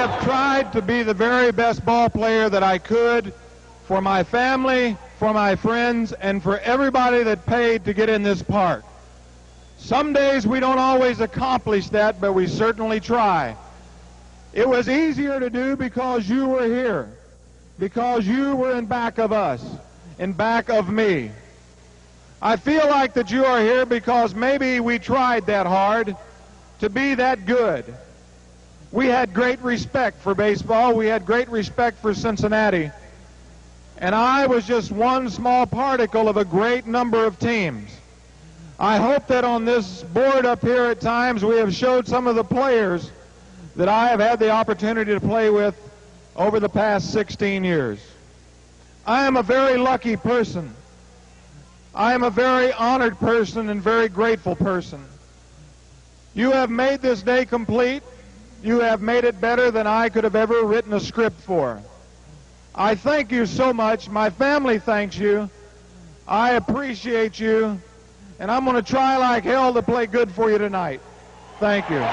have tried to be the very best ball player that I could for my family, for my friends, and for everybody that paid to get in this park. Some days we don't always accomplish that, but we certainly try. It was easier to do because you were here, because you were in back of us, in back of me. I feel like that you are here because maybe we tried that hard to be that good. We had great respect for baseball. We had great respect for Cincinnati. And I was just one small particle of a great number of teams. I hope that on this board up here at times we have showed some of the players that I have had the opportunity to play with over the past 16 years. I am a very lucky person. I am a very honored person and very grateful person. You have made this day complete. You have made it better than I could have ever written a script for. I thank you so much. My family thanks you. I appreciate you. And I'm going to try like hell to play good for you tonight. Thank you.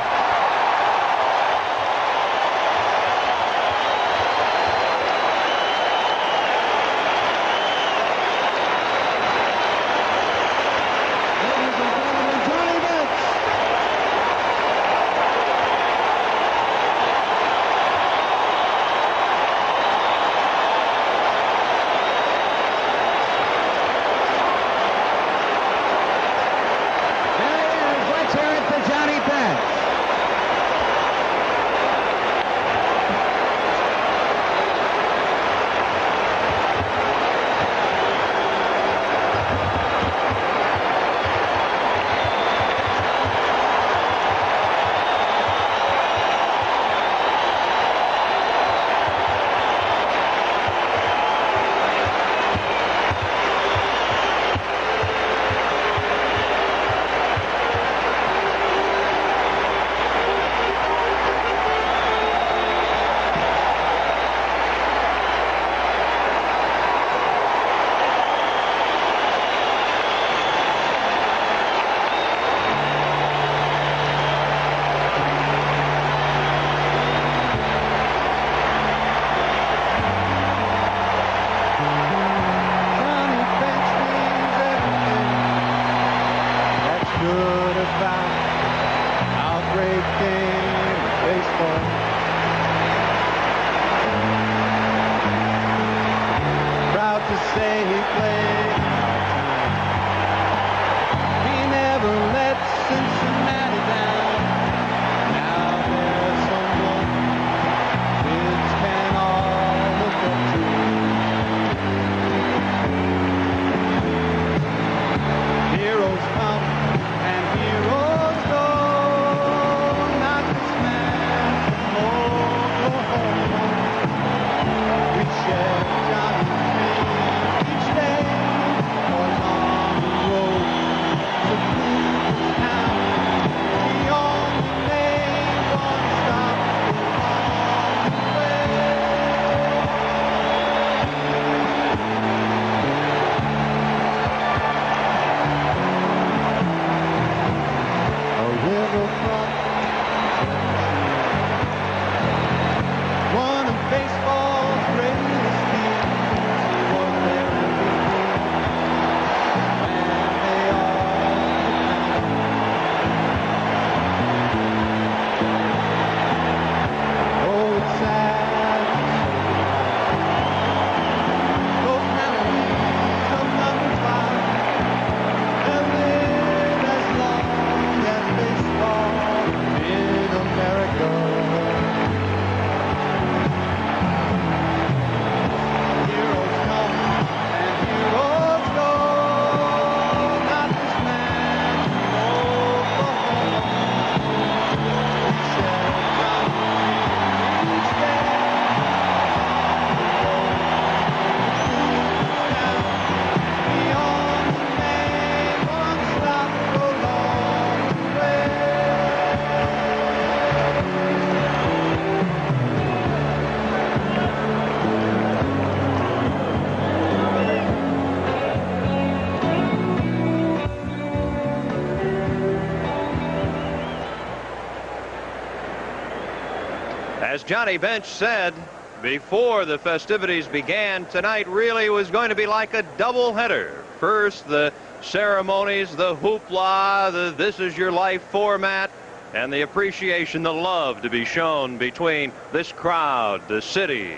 As Johnny Bench said before the festivities began, tonight really was going to be like a doubleheader. First, the ceremonies, the hoopla, the "this is your life" format, and the appreciation, the love to be shown between this crowd, the city,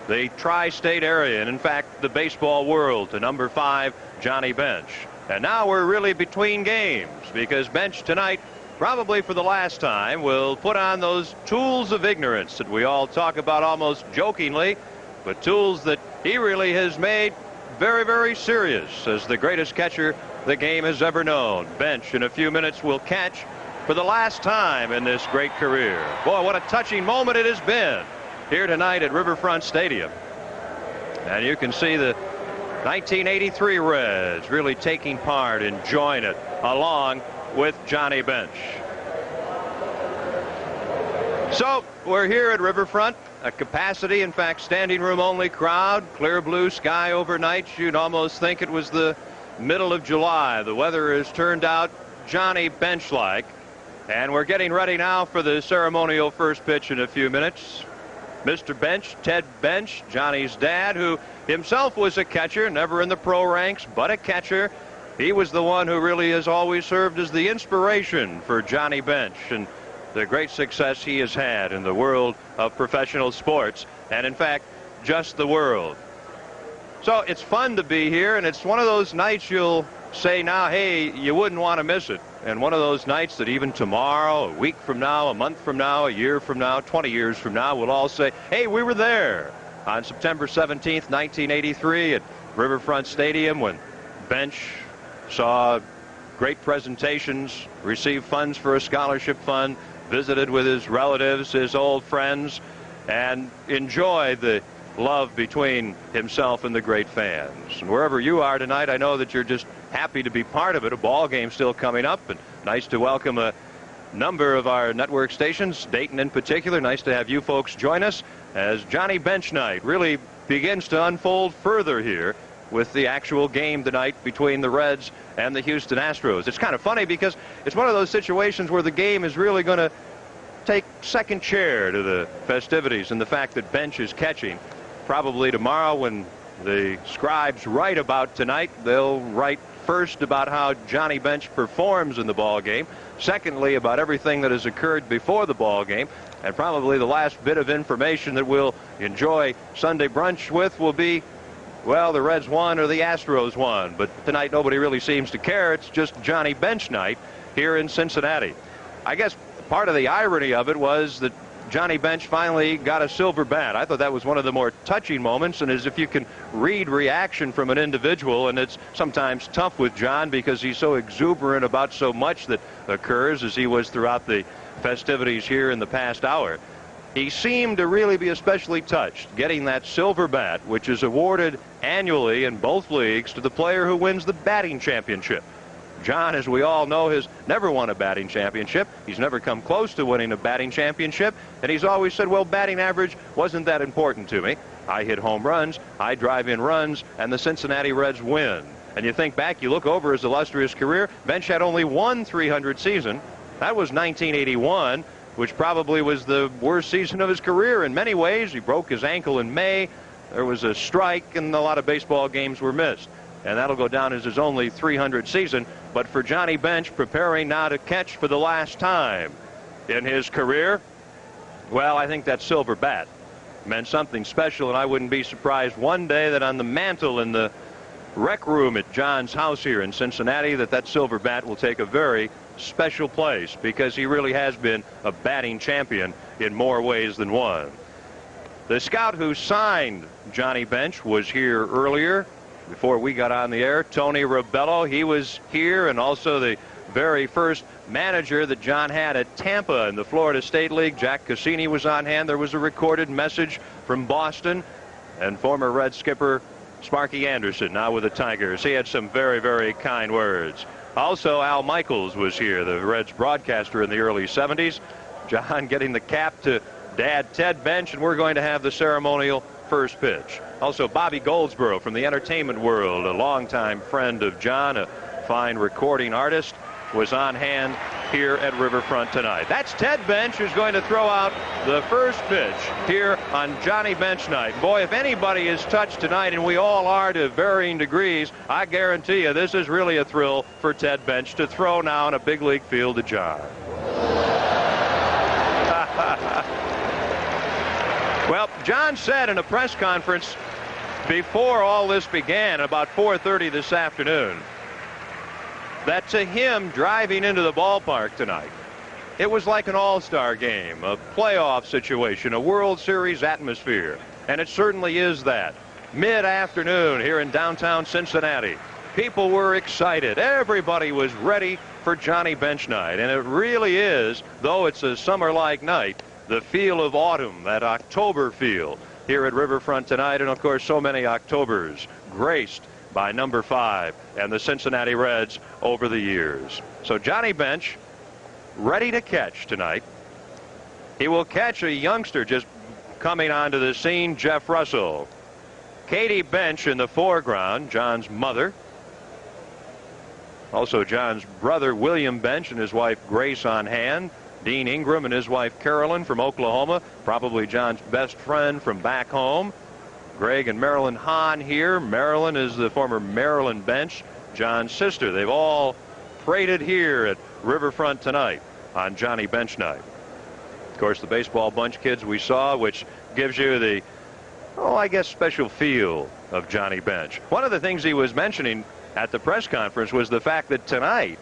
the tri-state area, and in fact the baseball world, to number 5 Johnny Bench. And now we're really between games, because Bench tonight, probably for the last time, will put on those tools of ignorance that we all talk about almost jokingly, but tools that he really has made very, very serious as the greatest catcher the game has ever known. Bench in a few minutes will catch for the last time in this great career. Boy, what a touching moment it has been here tonight at Riverfront Stadium. And you can see the 1983 Reds really taking part, enjoying it, along with Johnny Bench. So we're here at Riverfront, a capacity, in fact, standing room only crowd, clear blue sky overnight. You'd almost think it was the middle of July. The weather has turned out Johnny Bench-like, and we're getting ready now for the ceremonial first pitch in a few minutes. Mr. Bench, Ted Bench, Johnny's dad, who himself was a catcher, never in the pro ranks, but a catcher. He was the one who really has always served as the inspiration for Johnny Bench and the great success he has had in the world of professional sports, and in fact, just the world. So it's fun to be here, and it's one of those nights you'll say now, hey, you wouldn't want to miss it. And one of those nights that even tomorrow, a week from now, a month from now, a year from now, 20 years from now, we'll all say, hey, we were there on September 17th, 1983 at Riverfront Stadium when Bench saw great presentations, received funds for a scholarship fund, visited with his relatives, his old friends, and enjoyed the love between himself and the great fans. And wherever you are tonight, I know that you're just happy to be part of it. A ball game still coming up, and nice to welcome a number of our network stations, Dayton in particular. Nice to have you folks join us as Johnny Bench night really begins to unfold further here with the actual game tonight between the Reds and the Houston Astros. It's kind of funny because it's one of those situations where the game is really going to take second chair to the festivities, and the fact that Bench is catching. Probably tomorrow when the scribes write about tonight, they'll write first about how Johnny Bench performs in the ball game, secondly about everything that has occurred before the ball game, and probably the last bit of information that we'll enjoy Sunday brunch with will be, well, the Reds won or the Astros won. But tonight nobody really seems to care. It's just Johnny Bench night here in Cincinnati. I guess part of the irony of it was that Johnny Bench finally got a silver bat. I thought that was one of the more touching moments, and as if you can read reaction from an individual, and it's sometimes tough with John because he's so exuberant about so much that occurs, as he was throughout the festivities here in the past hour. He seemed to really be especially touched getting that silver bat, which is awarded annually in both leagues to the player who wins the batting championship. John, as we all know, has never won a batting championship. He's never come close to winning a batting championship, and he's always said, well, batting average wasn't that important to me. I hit home runs, I drive in runs, and the Cincinnati Reds win. And you think back, you look over his illustrious career, Bench had only one 300 season. That was 1981, which probably was the worst season of his career in many ways. He broke his ankle in May. There was a strike, and a lot of baseball games were missed. And that'll go down as his only 300 season. But for Johnny Bench, preparing now to catch for the last time in his career, well, I think that silver bat meant something special, and I wouldn't be surprised one day that on the mantle in the rec room at John's house here in Cincinnati, that silver bat will take a very special place, because he really has been a batting champion in more ways than one. The scout who signed Johnny Bench was here earlier before we got on the air, Tony Ribello. He was here, and also the very first manager that John had at Tampa in the Florida State League, Jack Cassini, was on hand. There was a recorded message from Boston, and former Red skipper Sparky Anderson, now with the Tigers. He had some very, very kind words. Also, Al Michaels was here, the Reds broadcaster in the early 70s. John getting the cap to Dad Ted Bench, and we're going to have the ceremonial first pitch. Also, Bobby Goldsboro from the entertainment world, a longtime friend of John, a fine recording artist, was on hand here at Riverfront tonight. That's Ted Bench, who's going to throw out the first pitch here on Johnny Bench night. Boy, if anybody is touched tonight, and we all are to varying degrees, I guarantee you this is really a thrill for Ted Bench to throw now in a big league field to John. Well, John said in a press conference before all this began, about 4:30 this afternoon, that to him, driving into the ballpark tonight, it was like an all-star game, a playoff situation, a World Series atmosphere. And it certainly is that. Mid-afternoon here in downtown Cincinnati, people were excited. Everybody was ready for Johnny Bench night. And it really is, though it's a summer-like night, the feel of autumn, that October feel here at Riverfront tonight. And, of course, so many Octobers graced by number 5 and the Cincinnati Reds over the years. So Johnny Bench ready to catch tonight. He will catch a youngster just coming onto the scene, Jeff Russell. Katie Bench in the foreground, John's mother. Also John's brother William Bench and his wife Grace on hand. Dean Ingram and his wife Carolyn from Oklahoma, probably John's best friend from back home. Greg and Marilyn Hahn here. Marilyn is the former Marilyn Bench, John's sister. They've all paraded here at Riverfront tonight on Johnny Bench night. Of course, the baseball bunch kids we saw, which gives you the, I guess, special feel of Johnny Bench. One of the things he was mentioning at the press conference was the fact that tonight,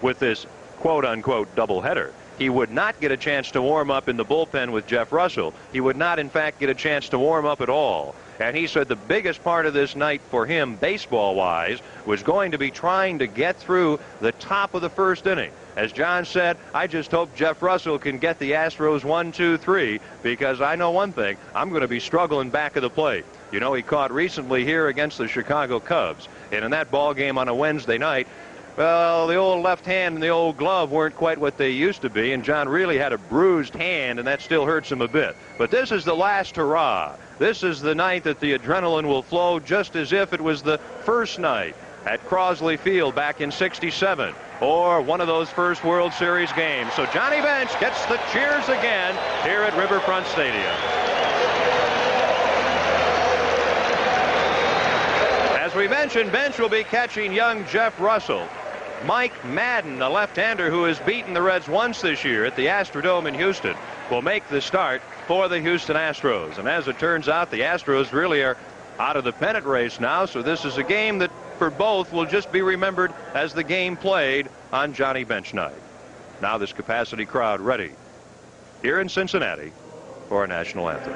with this quote-unquote doubleheader, he would not get a chance to warm up in the bullpen with Jeff Russell. He would not, in fact, get a chance to warm up at all. And he said the biggest part of this night for him, baseball-wise, was going to be trying to get through the top of the first inning. As John said, I just hope Jeff Russell can get the Astros 1, 2, 3, because I know one thing, I'm going to be struggling back of the plate. You know, he caught recently here against the Chicago Cubs. And in that ball game on a Wednesday night, well, the old left hand and the old glove weren't quite what they used to be, and John really had a bruised hand, and that still hurts him a bit. But this is the last hurrah. This is the night that the adrenaline will flow just as if it was the first night at Crosley Field back in '67, or one of those first World Series games. So Johnny Bench gets the cheers again here at Riverfront Stadium. As we mentioned, Bench will be catching young Jeff Russell. Mike Madden, a left-hander who has beaten the Reds once this year at the Astrodome in Houston, will make the start for the Houston Astros. And as it turns out, the Astros really are out of the pennant race now, so this is a game that for both will just be remembered as the game played on Johnny Bench night. Now this capacity crowd ready here in Cincinnati for our national anthem.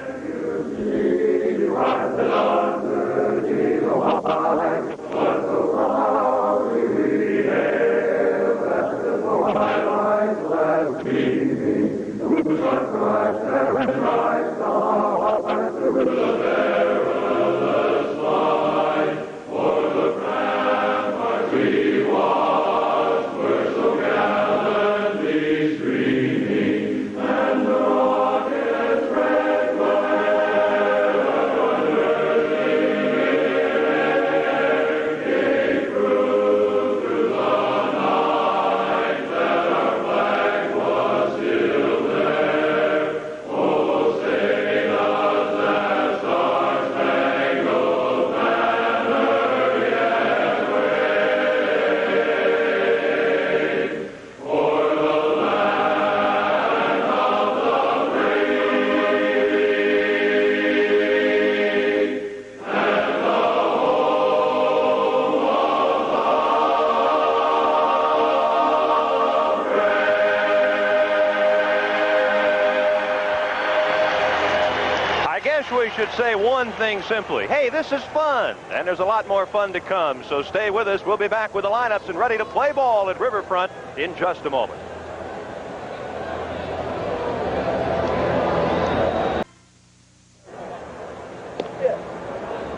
We should say one thing simply. Hey, this is fun, and there's a lot more fun to come, so stay with us. We'll be back with the lineups and ready to play ball at Riverfront in just a moment.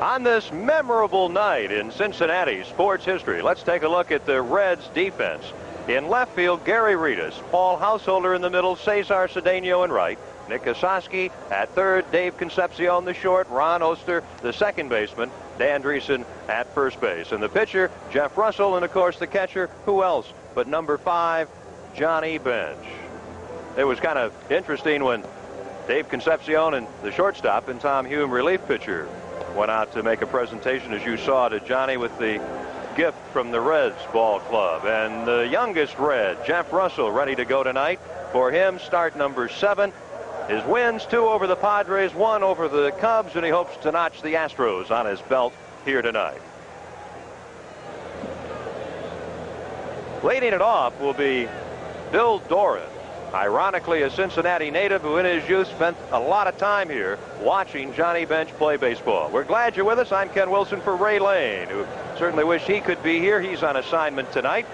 On this memorable night in Cincinnati sports history, let's take a look at the Reds defense. In left field, Gary Reedus, Paul Householder in the middle, Cesar Cedeno in right, Nick Ossowski at third, Dave Concepcion the short, Ron Oster the second baseman, Dan Dreesen at first base. And the pitcher, Jeff Russell, and of course the catcher, who else but number 5, Johnny Bench. It was kind of interesting when Dave Concepcion and the shortstop and Tom Hume, relief pitcher, went out to make a presentation, as you saw, to Johnny with the gift from the Reds ball club. And the youngest Red, Jeff Russell, ready to go tonight. For him, start number 7. His wins, 2 over the Padres, 1 over the Cubs, and he hopes to notch the Astros on his belt here tonight. Leading it off will be Bill Doran, ironically a Cincinnati native who in his youth spent a lot of time here watching Johnny Bench play baseball. We're glad you're with us. I'm Ken Wilson for Ray Lane, who certainly wish he could be here. He's on assignment tonight.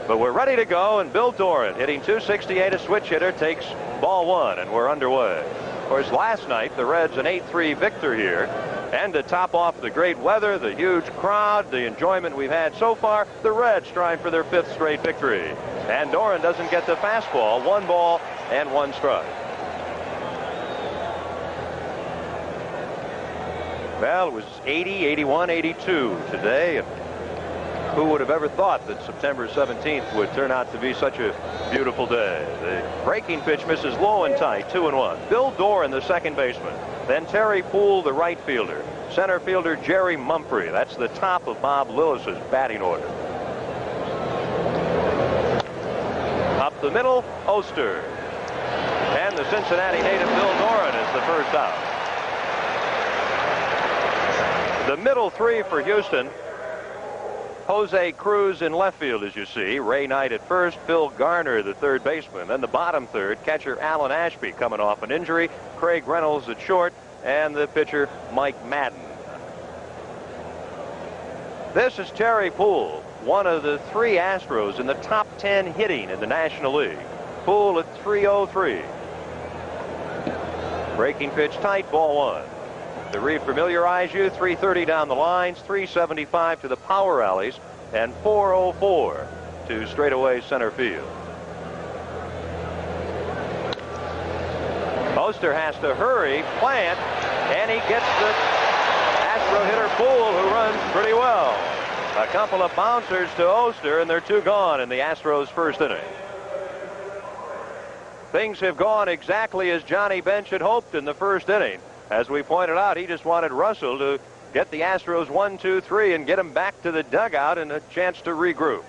But we're ready to go, and Bill Doran, hitting .268, a switch hitter, takes ball 1, and we're underway. Of course, last night the Reds an 8-3 victor here. And to top off the great weather, the huge crowd, the enjoyment we've had so far, the Reds trying for their 5th straight victory. And Doran doesn't get the fastball. 1 ball and 1 strike. Well, it was 80, 81, 82 today. And who would have ever thought that September 17th would turn out to be such a beautiful day? The breaking pitch misses low and tight, 2-1. Bill Doran, the second baseman. Then Terry Poole, the right fielder. Center fielder Jerry Mumphrey. That's the top of Bob Lillis's batting order. Up the middle, Oster. And the Cincinnati native Bill Doran is the first out. The middle 3 for Houston. Jose Cruz in left field, as you see. Ray Knight at first. Phil Garner, the third baseman. Then the bottom third, catcher Alan Ashby coming off an injury. Craig Reynolds at short. And the pitcher, Mike Madden. This is Terry Poole, one of the 3 Astros in the top 10 hitting in the National League. Poole at .303. Breaking pitch tight, ball 1. To refamiliarize you, 330 down the lines, 375 to the power alleys, and 404 to straightaway center field. Oster has to hurry, plant, and he gets the Astro hitter Poole, who runs pretty well. A couple of bouncers to Oster, and they're 2 gone in the Astros' first inning. Things have gone exactly as Johnny Bench had hoped in the first inning. As we pointed out, he just wanted Russell to get the Astros 1, 2, 3 and get them back to the dugout and a chance to regroup.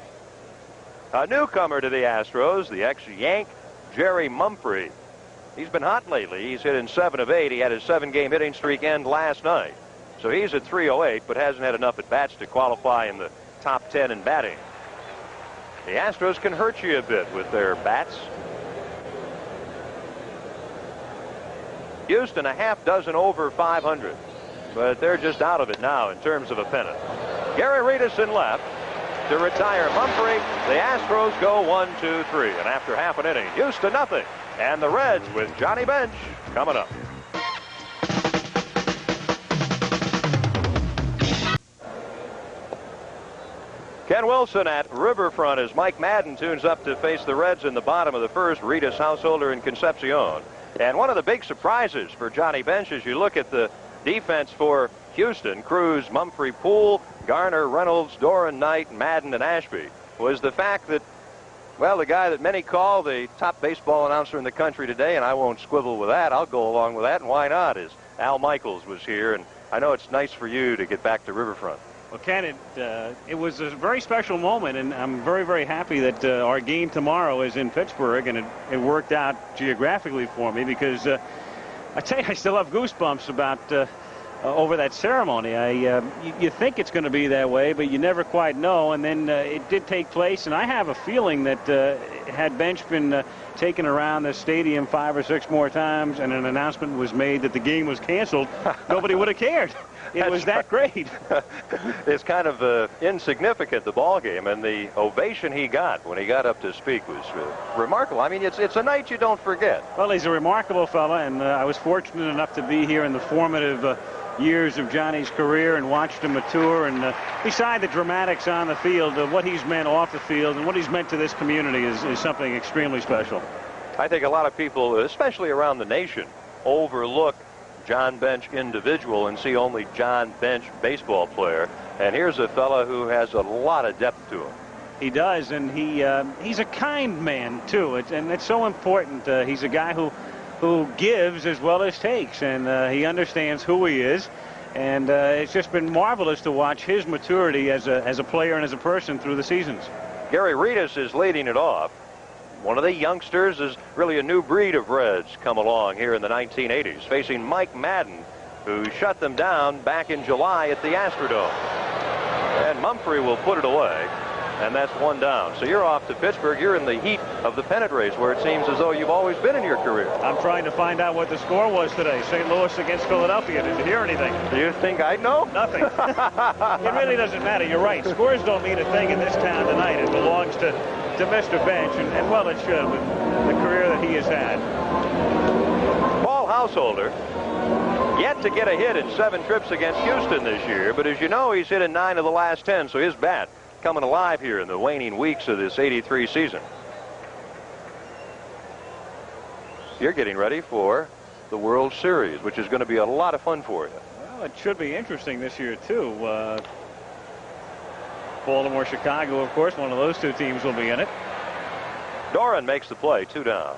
A newcomer to the Astros, the ex-Yank, Jerry Mumphrey. He's been hot lately. He's hit in 7 of 8. He had his 7-game hitting streak end last night. So he's at .308, but hasn't had enough at-bats to qualify in the top 10 in batting. The Astros can hurt you a bit with their bats. Houston a half dozen over 500, but they're just out of it now in terms of a pennant. Gary Reedus in left to retire Mumphrey. The Astros go 1, 2, 3, and after half an inning, Houston nothing, and the Reds with Johnny Bench coming up. Ken Wilson at Riverfront as Mike Madden tunes up to face the Reds in the bottom of the first. Reedus, Householder, and Concepcion. And one of the big surprises for Johnny Bench, as you look at the defense for Houston, Cruz, Mumphrey, Poole, Garner, Reynolds, Doran, Knight, Madden, and Ashby, was the fact that, well, the guy that many call the top baseball announcer in the country today, and I won't squibble with that, I'll go along with that, and why not, is Al Michaels was here. And I know it's nice for you to get back to Riverfront. Well, Ken, it was a very special moment, and I'm very, very happy that our game tomorrow is in Pittsburgh, and it worked out geographically for me, because I tell you, I still have goosebumps about over that ceremony. You think it's going to be that way, but you never quite know, and then it did take place, and I have a feeling that had Bench been taken around the stadium 5 or 6 more times and an announcement was made that the game was canceled, nobody would have cared. It was that great. It's kind of insignificant, the ball game, and the ovation he got when he got up to speak was remarkable. I mean, it's a night you don't forget. Well, he's a remarkable fella, and I was fortunate enough to be here in the formative years of Johnny's career and watched him mature. And beside the dramatics on the field, what he's meant off the field and what he's meant to this community is something extremely special. I think a lot of people, especially around the nation, overlook John Bench individual and see only John Bench baseball player. And here's a fella who has a lot of depth to him. He does, and he's a kind man too, and it's so important. He's a guy who gives as well as takes, and he understands who he is. And it's just been marvelous to watch his maturity as a player and as a person through the seasons. Gary Reedus is leading it off. One of the youngsters is really a new breed of Reds come along here in the 1980s, facing Mike Madden, who shut them down back in July at the Astrodome. And Mumphrey will put it away, and that's one down. So you're off to Pittsburgh. You're in the heat of the pennant race, where it seems as though you've always been in your career. I'm trying to find out what the score was today. St. Louis against Philadelphia. Did you hear anything? Do you think I'd know? Nothing. It really doesn't matter. You're right. Scores don't mean a thing in this town tonight. It belongs to Mr. Bench, and well, it should with the career that he has had. Paul Householder yet to get a hit in 7 trips against Houston this year, but as you know, he's hit in 9 of the last 10, so his bat coming alive here in the waning weeks of this 83 season. You're getting ready for the World Series, which is going to be a lot of fun for you. Well, it should be interesting this year too. Baltimore, Chicago, of course, one of those two teams will be in it. Doran makes the play, 2 down.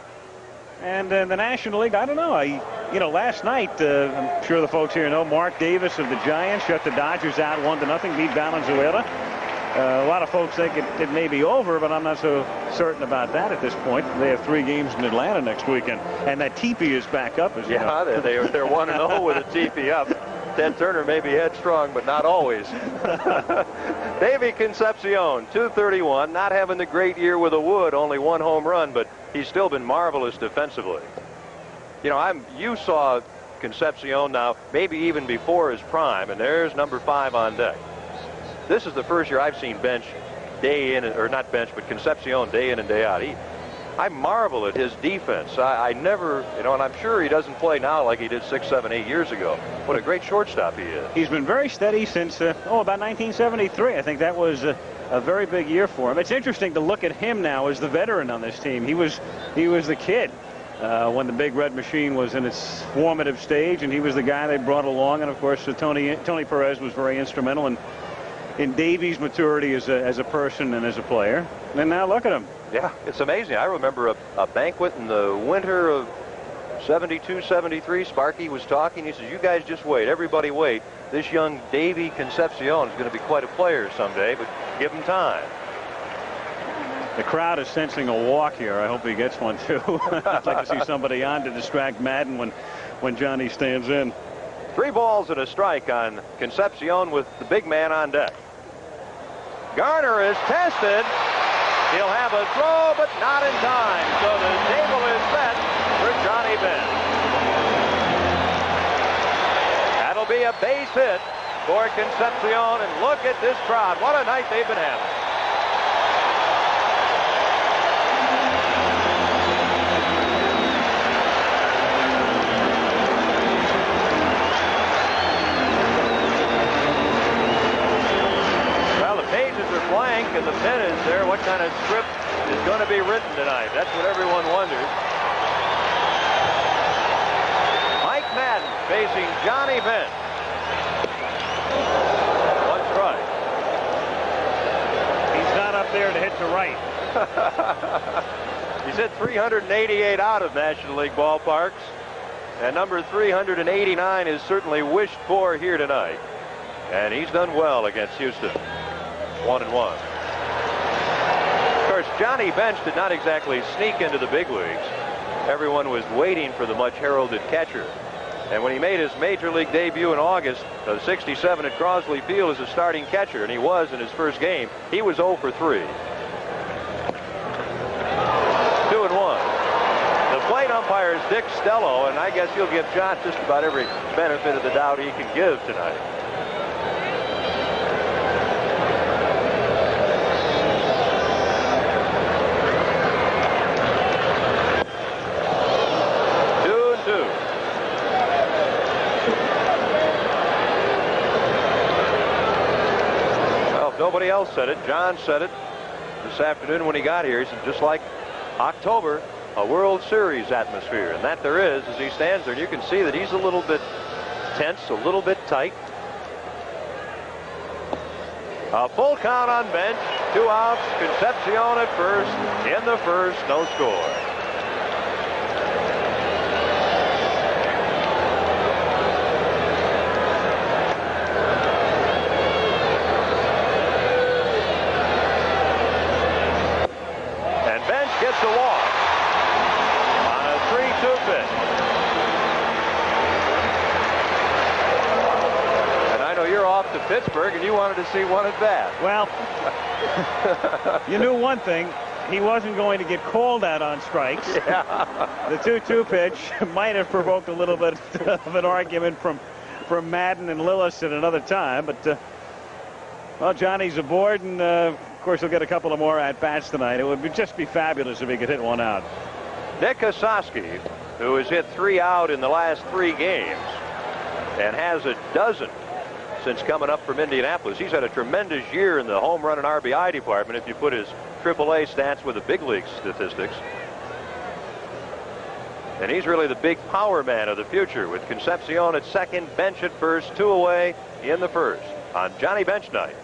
And in the National League, I don't know. Last night, I'm sure the folks here know, Mark Davis of the Giants shut the Dodgers out 1-0, beat Valenzuela. A lot of folks think it may be over, but I'm not so certain about that at this point. They have 3 games in Atlanta next weekend, and that teepee is back up. As you know. They're 1-0 with a teepee up. Ted Turner may be headstrong, but not always. Davey Concepcion, 231, not having the great year with a Wood, only 1 home run, but he's still been marvelous defensively. You saw Concepcion now, maybe even before his prime, and there's number 5 on deck. This is the first year I've seen Bench day in, or not Bench, but Concepcion day in and day out. I marvel at his defense. I never, and I'm sure he doesn't play now like he did 6, 7, 8 years ago. What a great shortstop he is. He's been very steady since, about 1973. I think that was a very big year for him. It's interesting to look at him now as the veteran on this team. He was the kid when the Big Red Machine was in its formative stage, and he was the guy they brought along. And of course, Tony Perez was very instrumental in Davey's maturity as a person and as a player. And now look at him. Yeah, it's amazing. I remember a banquet in the winter of 72, 73. Sparky was talking. He says, you guys just wait. Everybody wait. This young Davey Concepcion is going to be quite a player someday, but give him time. The crowd is sensing a walk here. I hope he gets one, too. I'd like to see somebody on to distract Madden when Johnny stands in. 3 balls and a strike on Concepcion with the big man on deck. Garner is tested. He'll have a throw, but not in time. So the table is set for Johnny Bench. That'll be a base hit for Concepcion. And look at this crowd. What a night they've been having. Blank and the pen is there. What kind of script is going to be written tonight? That's what everyone wonders. Mike Madden facing Johnny Bench. 1 strike. He's not up there to hit to right. He's hit 388 out of National League ballparks, and number 389 is certainly wished for here tonight. And he's done well against Houston. 1-1. Of course, Johnny Bench did not exactly sneak into the big leagues. Everyone was waiting for the much heralded catcher. And when he made his major league debut in August of '67 at Crosley Field as a starting catcher, and he was in his first game, he was 0 for 3. 2-1. The plate umpire is Dick Stello, and I guess he'll give John just about every benefit of the doubt he can give tonight. Nobody else said it. John said it this afternoon when he got here. He said, just like October, a World Series atmosphere. And that there is as he stands there. And you can see that he's a little bit tense, a little bit tight. A full count on Bench. 2 outs. Concepcion at first. In the first, no score. And Bench gets a walk on a 3-2 pitch. You're off to Pittsburgh, and you wanted to see one at bat. Well, you knew one thing. He wasn't going to get called out on strikes. Yeah. The 2-2 pitch might have provoked a little bit of an argument from Madden and Lillis at another time. But, well, Johnny's aboard, and, of course, he'll get a couple of more at-bats tonight. It would just be fabulous if he could hit one out. Nick Ossowski, who has hit 3 out in the last 3 games and has a dozen since coming up from Indianapolis. He's had a tremendous year in the home run and RBI department if you put his AAA stats with the big league statistics. And he's really the big power man of the future with Concepcion at second, Bench at first, 2 away in the first on Johnny Bench night.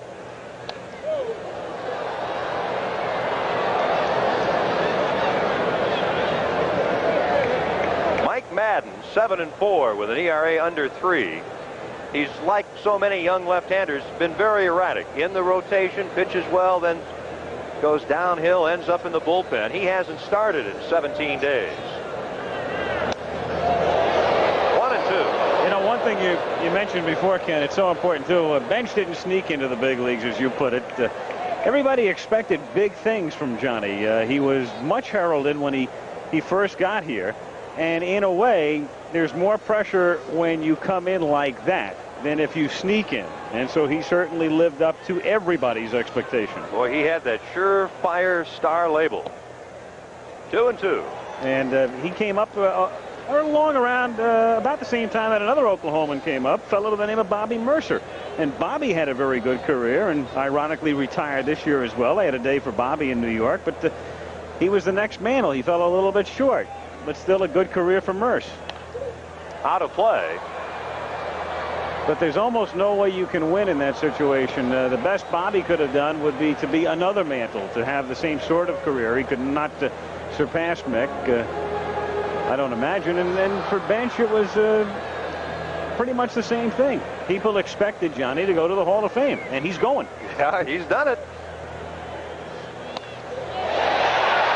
Mike Madden, 7-4 with an ERA under 3. He's like so many young left-handers, been very erratic in the rotation, pitches well, then goes downhill, ends up in the bullpen. He hasn't started in 17 days. 1-2. You know, one thing you mentioned before, Ken, it's so important too. Bench didn't sneak into the big leagues, as you put it. Everybody expected big things from Johnny. He was much heralded when he first got here, and in a way, there's more pressure when you come in like that than if you sneak in. And so he certainly lived up to everybody's expectation. Boy, he had that surefire star label. 2-2. And he came up along around about the same time that another Oklahoman came up, a fellow by the name of Bobby Mercer. And Bobby had a very good career and ironically retired this year as well. They had a day for Bobby in New York, but he was the next Mantle. He fell a little bit short, but still a good career for Merce. Out of play. But there's almost no way you can win in that situation. The best Bobby could have done would be to be another Mantle, to have the same sort of career. He could not surpass Mick, I don't imagine. And then for Bench, it was pretty much the same thing. People expected Johnny to go to the Hall of Fame, and he's going. Yeah, he's done it.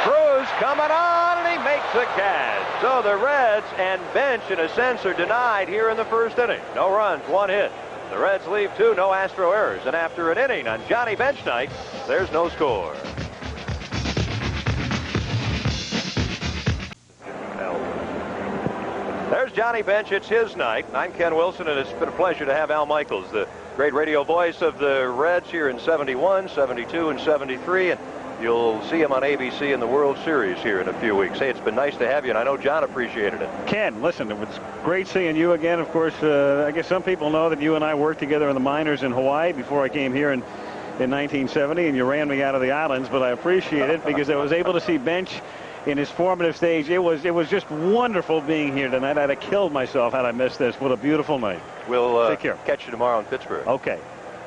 Cruz coming on, and he makes the catch. So the Reds and Bench, in a sense, are denied here in the first inning. No runs, 1 hit. The Reds leave 2, no Astro errors. And after an inning on Johnny Bench night, there's no score. There's Johnny Bench. It's his night. I'm Ken Wilson, and it's been a pleasure to have Al Michaels, the great radio voice of the Reds here in 71, 72, and 73. And you'll see him on ABC in the World Series here in a few weeks. Hey, it's been nice to have you, and I know John appreciated it. Ken, listen, it was great seeing you again. Of course, I guess some people know that you and I worked together in the minors in Hawaii before I came here in 1970, and you ran me out of the islands, but I appreciate it because I was able to see Bench in his formative stage. It was just wonderful being here tonight. I'd have killed myself had I missed this. What a beautiful night. We'll take care. Catch you tomorrow in Pittsburgh. Okay.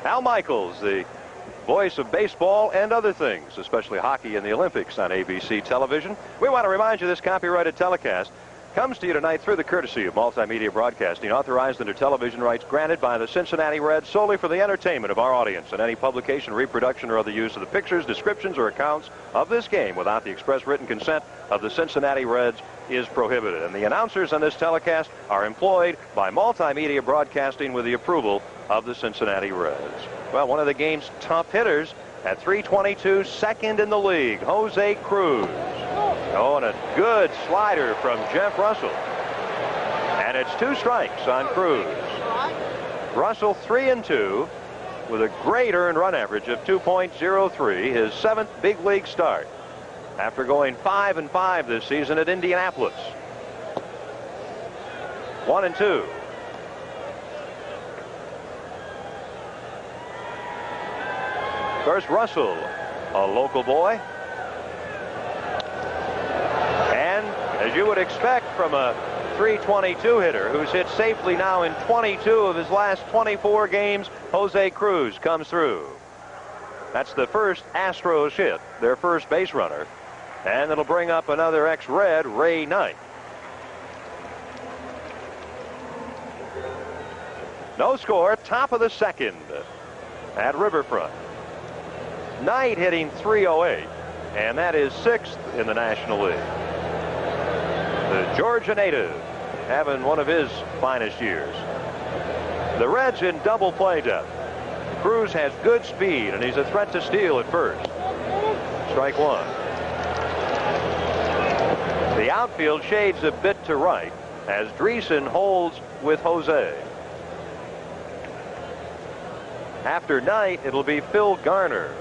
Al Michaels, the voice of baseball and other things, especially hockey and the Olympics on ABC television. We want to remind you this copyrighted telecast comes to you tonight through the courtesy of Multimedia Broadcasting, authorized under television rights granted by the Cincinnati Reds solely for the entertainment of our audience, and any publication, reproduction, or other use of the pictures, descriptions, or accounts of this game without the express written consent of the Cincinnati Reds is prohibited. And the announcers on this telecast are employed by Multimedia Broadcasting with the approval of the Cincinnati Reds. Well, one of the game's top hitters at 322, second in the league, Jose Cruz. Oh, and a good slider from Jeff Russell. And it's 2 strikes on Cruz. Russell 3-2 with a great earned run average of 2.03, his 7th big league start after going 5-5 this season at Indianapolis. 1-2. Of course, Russell, a local boy. And as you would expect from a 322 hitter who's hit safely now in 22 of his last 24 games, Jose Cruz comes through. That's the first Astros hit, their first base runner. And it'll bring up another ex-Red, Ray Knight. No score, top of the second at Riverfront. Knight hitting .308, and that is 6th in the National League. The Georgia native having one of his finest years. The Reds in double play depth. Cruz has good speed, and he's a threat to steal at first. Strike one. The outfield shades a bit to right as Dreesen holds with Jose. After Knight, it'll be Phil Garner.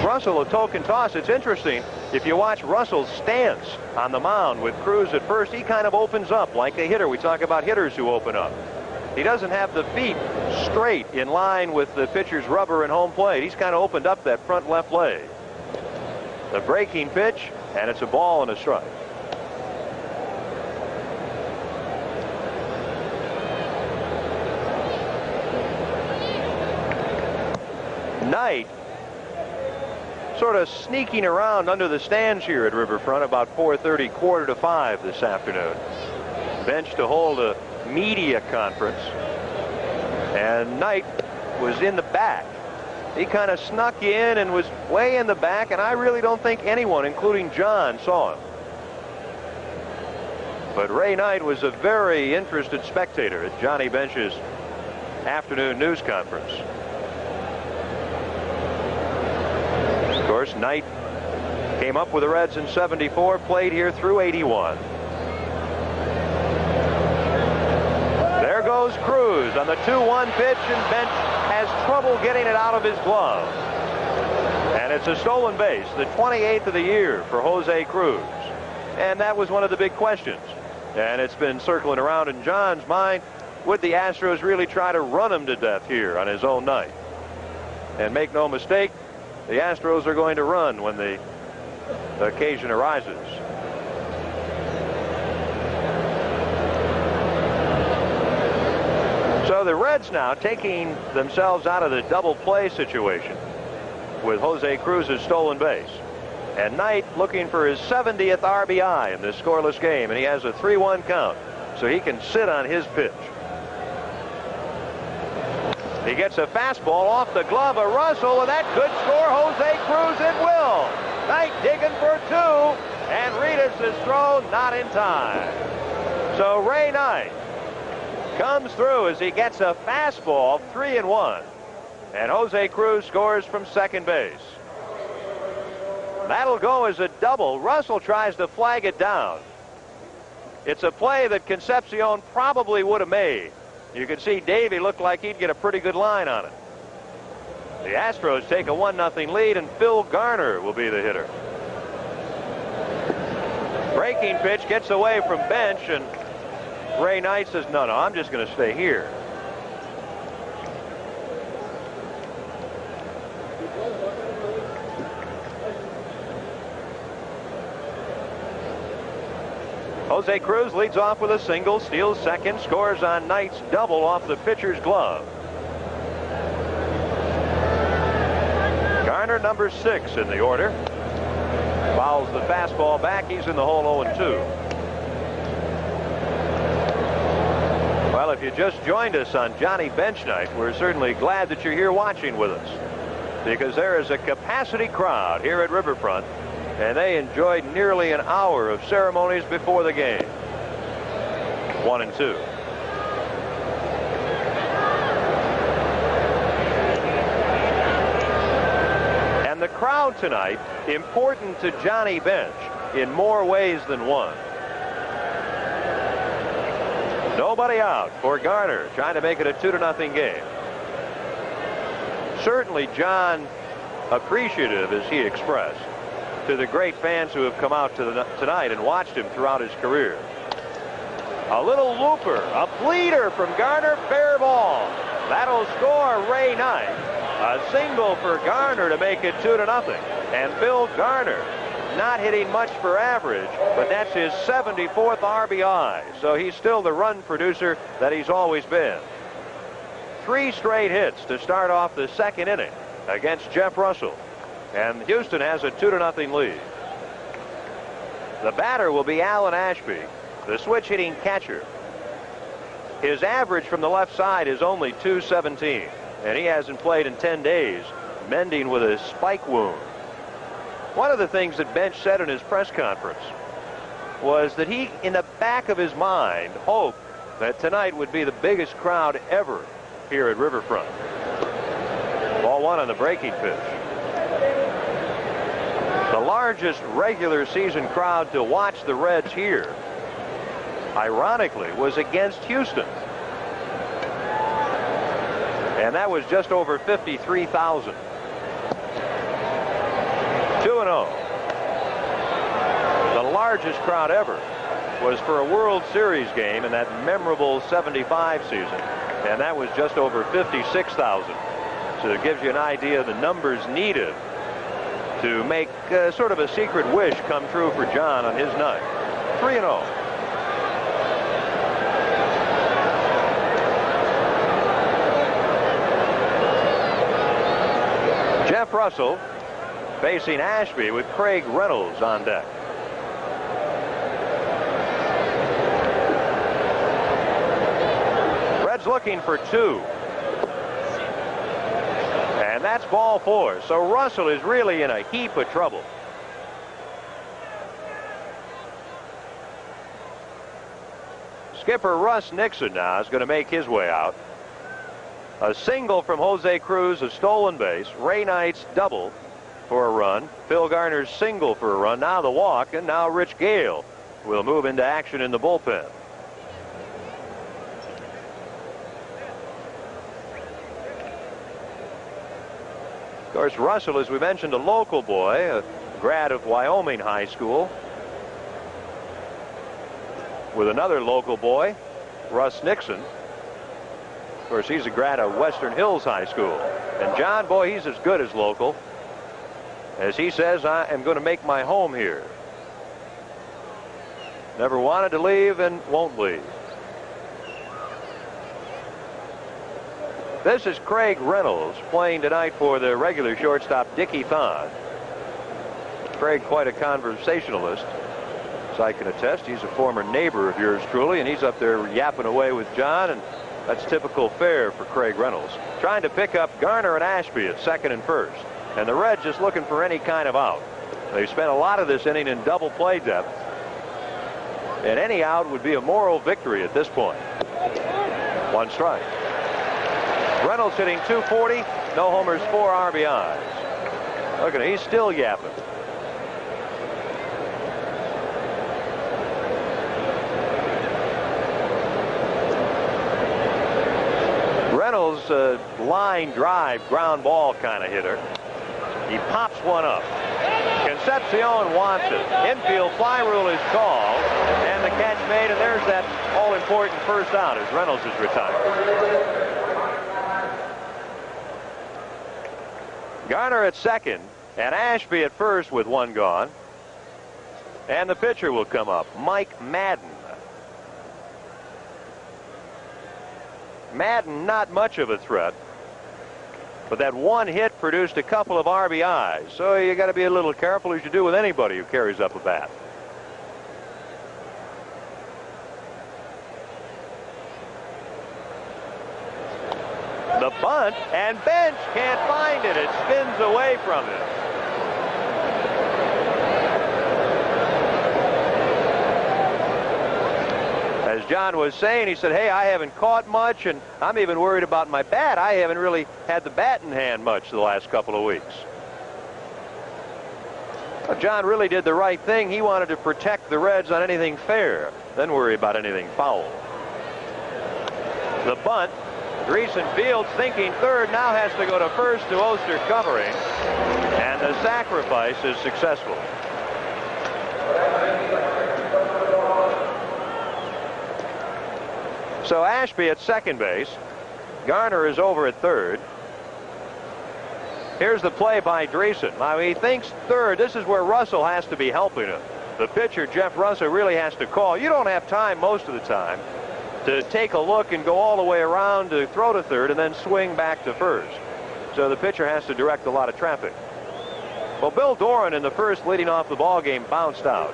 Russell a token toss. It's interesting if you watch Russell's stance on the mound with Cruz at first. He kind of opens up like a hitter. We talk about hitters who open up. He doesn't have the feet straight in line with the pitcher's rubber and home plate. He's kind of opened up that front left leg. The breaking pitch, and it's a ball and a strike. Knight sort of sneaking around under the stands here at Riverfront about 4:30, 4:45 this afternoon. Bench to hold a media conference, and Knight was in the back. He kind of snuck in and was way in the back, and I really don't think anyone, including John, saw him. But Ray Knight was a very interested spectator at Johnny Bench's afternoon news conference. Of course, Knight came up with the Reds in '74, played here through '81. There goes Cruz on the 2-1 pitch, and Bench has trouble getting it out of his glove. And it's a stolen base, the 28th of the year for Jose Cruz. And that was one of the big questions. And it's been circling around in John's mind. Would the Astros really try to run him to death here on his own night? And make no mistake, the Astros are going to run when the occasion arises. So the Reds now taking themselves out of the double play situation with Jose Cruz's stolen base. And Knight looking for his 70th RBI in this scoreless game, and he has a 3-1 count, so he can sit on his pitch. He gets a fastball off the glove of Russell, and that could score Jose Cruz. It will. Knight digging for two, and Reedus' throw not in time. So Ray Knight comes through as he gets a fastball, 3-1, and Jose Cruz scores from second base. That'll go as a double. Russell tries to flag it down. It's a play that Concepcion probably would have made. You can see Davey looked like he'd get a pretty good line on it. The Astros take a 1-0 lead, and Phil Garner will be the hitter. Breaking pitch gets away from Bench, and Ray Knight says, no, I'm just going to stay here. Jose Cruz leads off with a single, steals second, scores on Knight's double off the pitcher's glove. Garner, number 6 in the order. Fouls the fastball back. He's in the hole 0-2. Well, if you just joined us on Johnny Bench Night, we're certainly glad that you're here watching with us, because there is a capacity crowd here at Riverfront, and they enjoyed nearly an hour of ceremonies before the game. 1-2. And the crowd tonight, important to Johnny Bench in more ways than one. Nobody out for Garner, trying to make it a 2-0 game. Certainly John appreciative, as he expressed, to the great fans who have come out tonight and watched him throughout his career. A little looper, a bleeder from Garner, fair ball. That'll score Ray Knight. A single for Garner to make it 2-0. And Phil Garner not hitting much for average, but that's his 74th RBI. So he's still the run producer that he's always been. 3 straight hits to start off the second inning against Jeff Russell. And Houston has a 2-0 lead. The batter will be Alan Ashby, the switch hitting catcher. His average from the left side is only .217, and he hasn't played in 10 days, mending with a spike wound. One of the things that Bench said in his press conference was that he, in the back of his mind, hoped that tonight would be the biggest crowd ever here at Riverfront. Ball 1 on the breaking pitch. The largest regular season crowd to watch the Reds here, ironically, was against Houston. And that was just over 53,000. 2-0. The largest crowd ever was for a World Series game in that memorable '75 season, and that was just over 56,000. So it gives you an idea of the numbers needed to make sort of a secret wish come true for John on his night. 3-0. Jeff Russell facing Ashby with Craig Reynolds on deck. Reds looking for 2. And that's ball 4. So Russell is really in a heap of trouble. Skipper Russ Nixon now is going to make his way out. A single from Jose Cruz, a stolen base. Ray Knight's double for a run. Phil Garner's single for a run. Now the walk, and now Rich Gale will move into action in the bullpen. Of course, Russell, as we mentioned, a local boy, a grad of Wyoming High School, with another local boy, Russ Nixon. Of course, he's a grad of Western Hills High School. And John, boy, he's as good as local. As he says, I am going to make my home here. Never wanted to leave and won't leave. This is Craig Reynolds playing tonight for the regular shortstop Dickie Thon. Craig, quite a conversationalist, as I can attest. He's a former neighbor of yours truly, and he's up there yapping away with John, and that's typical fare for Craig Reynolds. Trying to pick up Garner and Ashby at second and first, and the Reds just looking for any kind of out. They spent a lot of this inning in double play depth, and any out would be a moral victory at this point. 1 strike. Reynolds hitting .240, no homers, 4 RBIs. Look at him, he's still yapping. Reynolds, line drive, ground ball kind of hitter. He pops one up. Concepcion wants it. Infield fly rule is called, and the catch made, and there's that all-important first out as Reynolds is retired. Garner at second, and Ashby at first with 1 gone. And the pitcher will come up, Mike Madden. Madden, not much of a threat, but that 1 hit produced a couple of RBIs, so you got to be a little careful, as you do with anybody who carries up a bat. The bunt, and Bench can't find it. It spins away from him. As John was saying, he said, hey, I haven't caught much, and I'm even worried about my bat. I haven't really had the bat in hand much the last couple of weeks. But John really did the right thing. He wanted to protect the Reds on anything fair, then worry about anything foul. The bunt. Dreesen Fields thinking third, now has to go to first to Oster covering, and the sacrifice is successful. So Ashby at second base. Garner is over at third. Here's the play by Dreesen. Now he thinks third. This is where Russell has to be helping him. The pitcher, Jeff Russell, really has to call. You don't have time most of the time to take a look and go all the way around to throw to third and then swing back to first. So the pitcher has to direct a lot of traffic. Well, Bill Doran in the first leading off the ball game bounced out.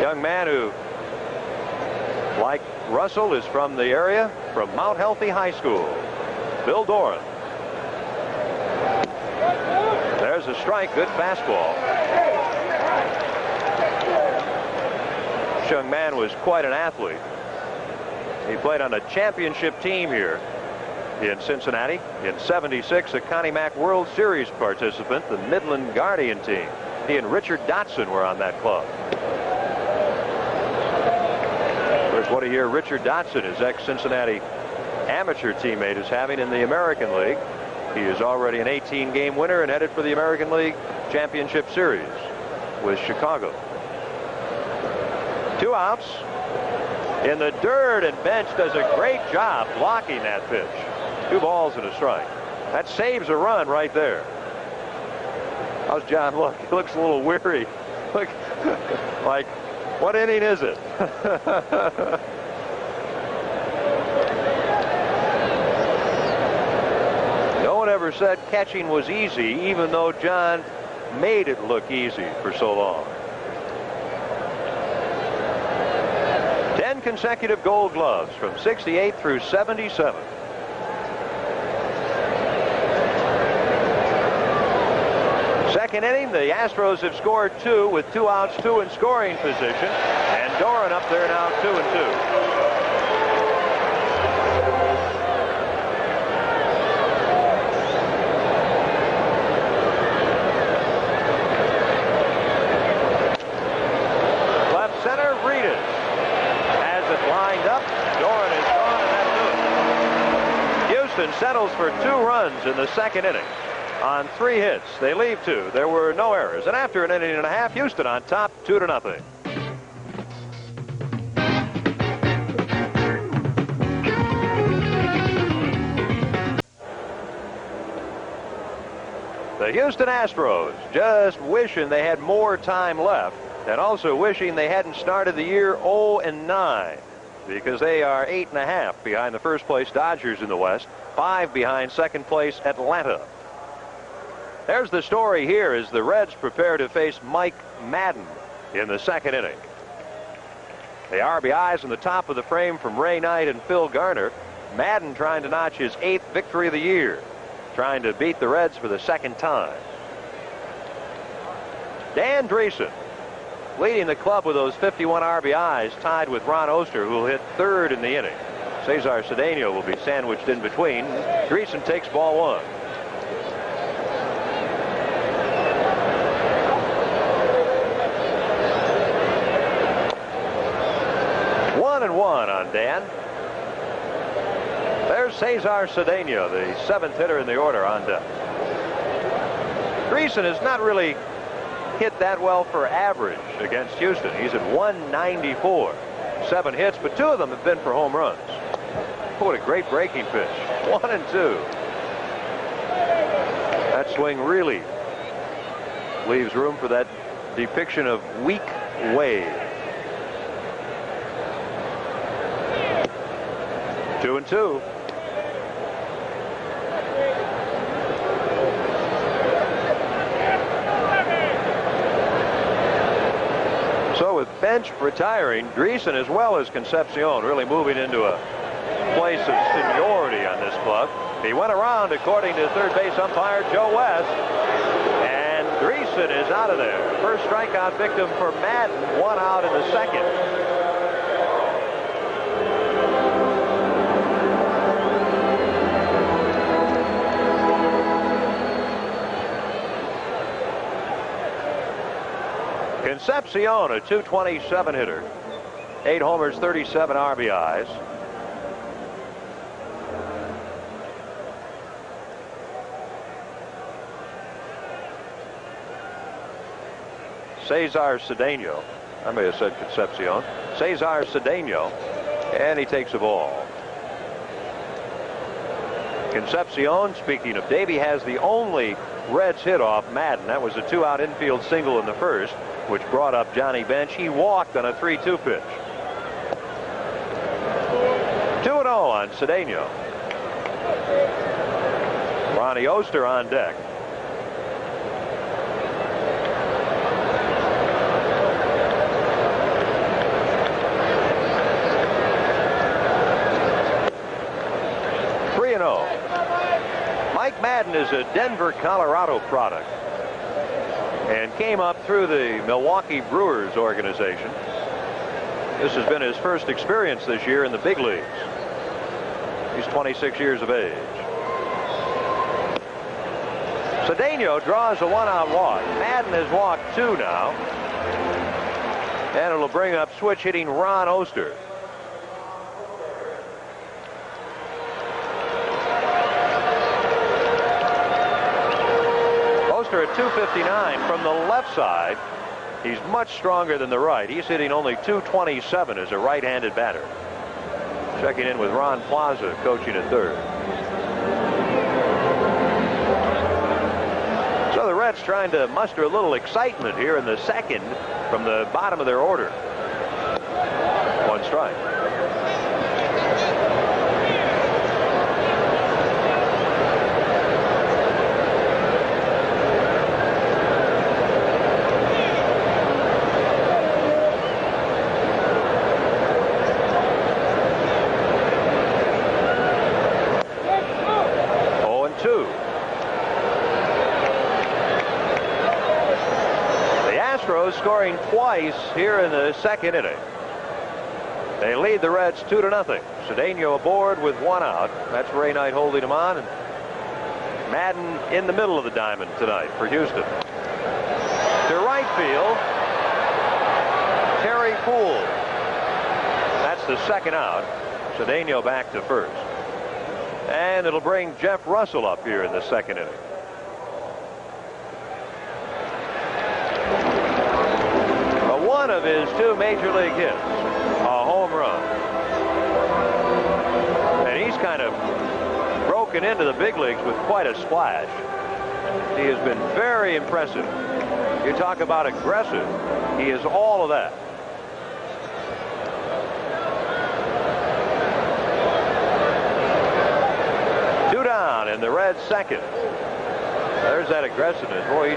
Young man who, like Russell, is from the area, from Mount Healthy High School. Bill Doran. There's a strike. Good fastball. This young man was quite an athlete. He played on a championship team here in Cincinnati. In '76, a Connie Mack World Series participant, the Midland Guardian team. He and Richard Dotson were on that club. There's what a year Richard Dotson, his ex-Cincinnati amateur teammate, is having in the American League. He is already an 18-game winner and headed for the American League Championship Series with Chicago. 2 outs in the dirt, and Bench does a great job blocking that pitch. 2 balls and a strike. That saves a run right there. How's John look? He looks a little weary. Look, like, what inning is it? No one ever said catching was easy, even though John made it look easy for so long. 10 consecutive Gold Gloves from '68 through '77. Second inning, the Astros have scored 2 with 2 outs, 2 in scoring position, and Doran up there now 2-2. Settles for 2 runs in the second inning on 3 hits. They leave 2. There were no errors, and after an inning and a half, Houston on top 2-0. The Houston Astros just wishing they had more time left, and also wishing they hadn't started the year 0-9, because they are 8.5 behind the first place Dodgers in the West, 5 behind second place Atlanta. There's the story here as the Reds prepare to face Mike Madden in the second inning. The RBIs in the top of the frame from Ray Knight and Phil Garner. Madden trying to notch his 8th victory of the year, trying to beat the Reds for the second time. Dan Dreesen leading the club with those 51 RBIs, tied with Ron Oster, who will hit 3rd in the inning. Cesar Cedeno will be sandwiched in between. Dreesen takes ball 1. One and one on Dan. There's Cesar Cedeno, the 7th hitter in the order, on deck. Dreesen has not really hit that well for average against Houston. He's at 194. 7 hits, but 2 of them have been for home runs. What a great breaking pitch. 1-2. That swing really leaves room for that depiction of weak wave. 2-2. So with Bench retiring, Dreesen as well as Concepcion really moving into a place of seniority on this club. He went around, according to third base umpire Joe West, and Dreesen is out of there. First strikeout victim for Madden, 1 out in the second. Concepcion, a .227 hitter, 8 homers, 37 RBIs. Cesar Cedeno, I may have said Concepcion. Cesar Cedeno, and he takes a ball. Concepcion, speaking of Davey, has the only Reds hit off Madden. That was a 2-out infield single in the first, which brought up Johnny Bench. He walked on a 3-2 pitch. 2-0 on Cedeno. Ronnie Oster on deck. Mike Madden is a Denver, Colorado product and came up through the Milwaukee Brewers organization. This has been his first experience this year in the big leagues. He's 26 years of age. Cedeno draws a 1-out walk. Madden has walked 2 now. And it'll bring up switch hitting Ron Oster. At 259 from the left side. He's much stronger than the right. He's hitting only 227 as a right-handed batter. Checking in with Ron Plaza, coaching at third. So the Reds trying to muster a little excitement here in the second from the bottom of their order. 1 strike. Astros scoring twice here in the second inning. They lead the Reds 2-0. Cedeno aboard with 1 out. That's Ray Knight holding him on. And Madden in the middle of the diamond tonight for Houston. To right field, Terry Poole. That's the second out. Cedeno back to first. And it'll bring Jeff Russell up here in the second inning. One of his 2 major league hits, a home run. And he's kind of broken into the big leagues with quite a splash. He has been very impressive. You talk about aggressive. He is all of that. Two down in the Reds' second. There's that aggressiveness. Boy, he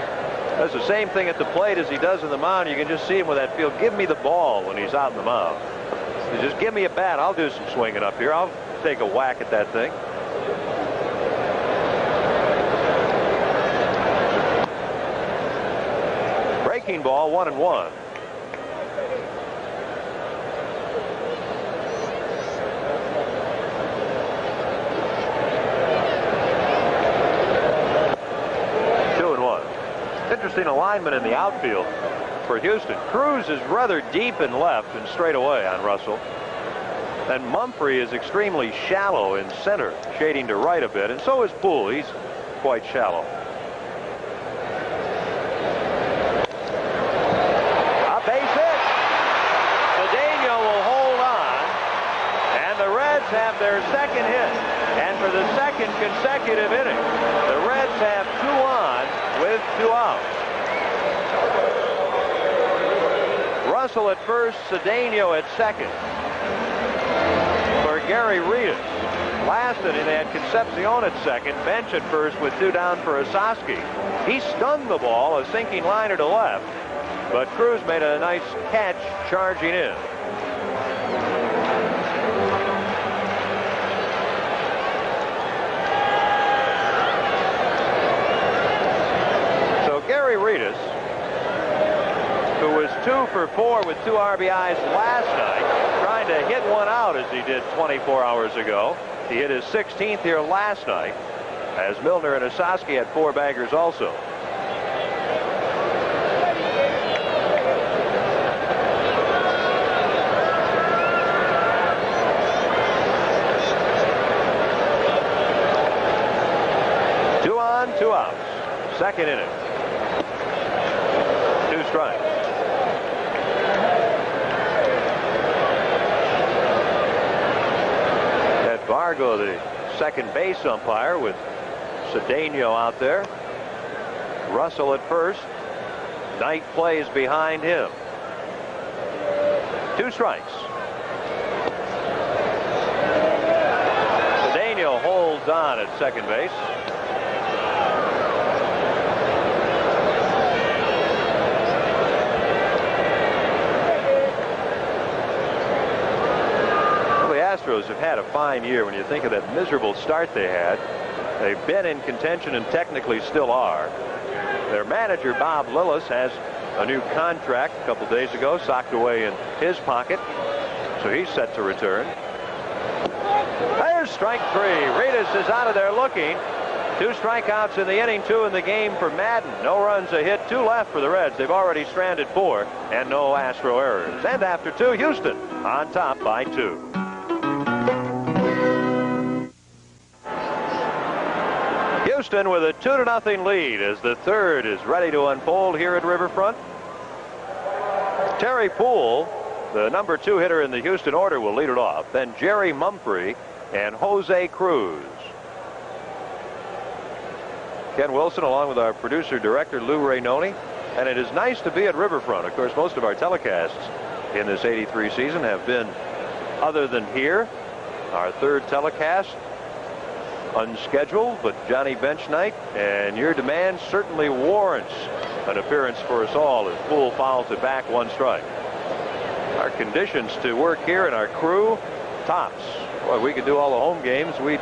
does the same thing at the plate as he does in the mound. You can just see him with that feel. Give me the ball when he's out in the mound. Just give me a bat. I'll do some swinging up here. I'll take a whack at that thing. Breaking ball, 1-1. Interesting alignment in the outfield for Houston. Cruz is rather deep in left and straight away on Russell. And Mumphrey is extremely shallow in center, shading to right a bit, and so is Poole. He's quite shallow. A base hit. Cedeno will hold on, and the Reds have their second hit. And for the second consecutive inning, the Reds have 2 on with 2 out. Russell at first, Cedeno at second. For Gary Reedus. Last inning, they had Concepcion at second, Bench at first with 2 down for Osaski. He stung the ball, a sinking liner to left, but Cruz made a nice catch charging in. Gary Reedus, who was 2 for 4 with 2 RBIs last night, trying to hit one out as he did 24 hours ago. He hit his 16th here last night, as Milner and Osaski had 4 baggers also. Two on, 2 outs. Second inning. 2 strikes. Ted Vargo, the second base umpire with Cedeno out there. Russell at first. Knight plays behind him. 2 strikes. Cedeno holds on at second base. Well, the Astros have had a fine year when you think of that miserable start they had. They've been in contention and technically still are. Their manager, Bob Lillis, has a new contract a couple days ago, socked away in his pocket. So he's set to return. There's strike 3. Reedus is out of there looking. 2 strikeouts in the inning, 2 in the game for Madden. No runs, a hit, 2 left for the Reds. They've already stranded 4 and no Astro errors. And after 2, Houston on top by 2. Houston with a 2-0 lead as the third is ready to unfold here at Riverfront. Terry Poole, the number 2 hitter in the Houston order, will lead it off. Then Jerry Mumphrey and Jose Cruz. Ken Wilson along with our producer director Lou Rainoni. And it is nice to be at Riverfront. Of course, most of our telecasts in this 83 season have been other than here. Our third telecast unscheduled, but Johnny Bench night, and your demand certainly warrants an appearance for us all as Poole fouls it back, 1 strike. Our conditions to work here and our crew, tops. Boy, we could do all the home games. We'd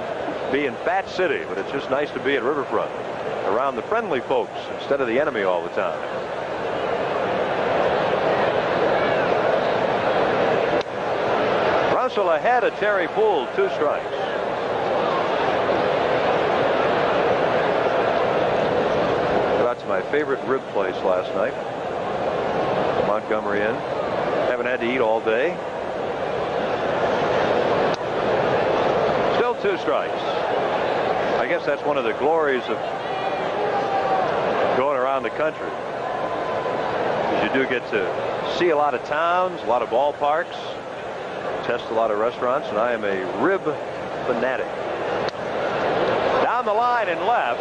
be in Fat City, but it's just nice to be at Riverfront around the friendly folks instead of the enemy all the time. Russell ahead of Terry Poole, 2 strikes. My favorite rib place last night. Montgomery Inn. Haven't had to eat all day. Still 2 strikes. I guess that's one of the glories of going around the country. Because you do get to see a lot of towns, a lot of ballparks, test a lot of restaurants, and I am a rib fanatic. Down the line and left.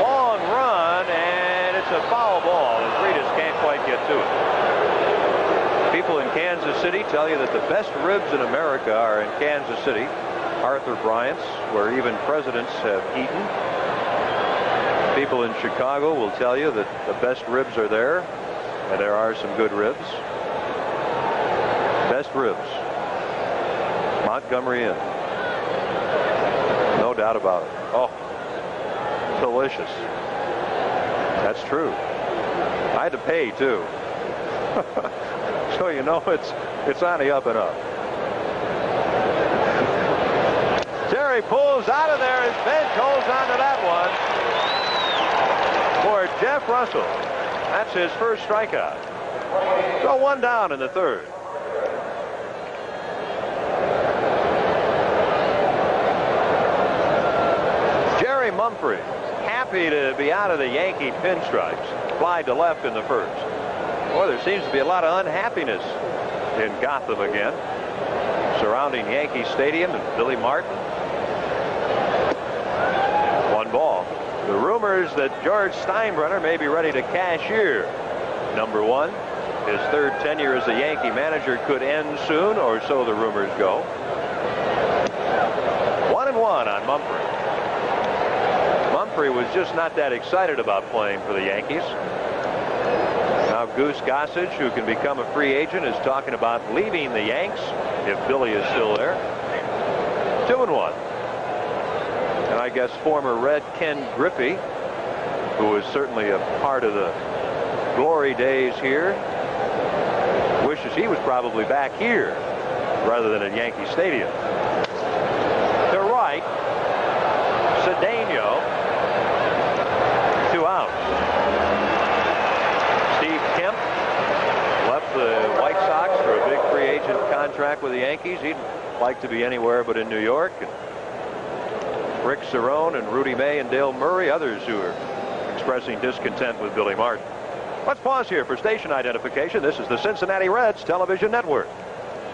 Long run, and it's a foul ball as Reedus can't quite get to it. People in Kansas City tell you that the best ribs in America are in Kansas City. Arthur Bryant's, where even presidents have eaten. People in Chicago will tell you that the best ribs are there, and there are some good ribs. Best ribs. Montgomery Inn. No doubt about it. Oh. Delicious. That's true. I had to pay too. So you know it's on the up and up. Terry Poole's out of there. His bench holds on to that one for Jeff Russell. That's his first strikeout. So 1 down in the third. Jerry Mumphrey, happy to be out of the Yankee pinstripes. Fly to left in the first. Boy, there seems to be a lot of unhappiness in Gotham again, surrounding Yankee Stadium and Billy Martin. 1 ball. The rumors that George Steinbrenner may be ready to cashier number 1. His third tenure as a Yankee manager could end soon, or so the rumors go. 1-1 on Mumphrey. Mumphrey was just not that excited about playing for the Yankees. Now Goose Gossage, who can become a free agent, is talking about leaving the Yanks if Billy is still there. 2-1. And I guess former Red Ken Griffey, who was certainly a part of the glory days here, wishes he was probably back here rather than at Yankee Stadium. To right, Cedeno. 2 outs. Steve Kemp left the White Sox for a big free agent contract with the Yankees. He'd like to be anywhere but in New York. And Rick Cerrone and Rudy May and Dale Murray, others who are expressing discontent with Billy Martin. Let's pause here for station identification. This is the Cincinnati Reds Television Network.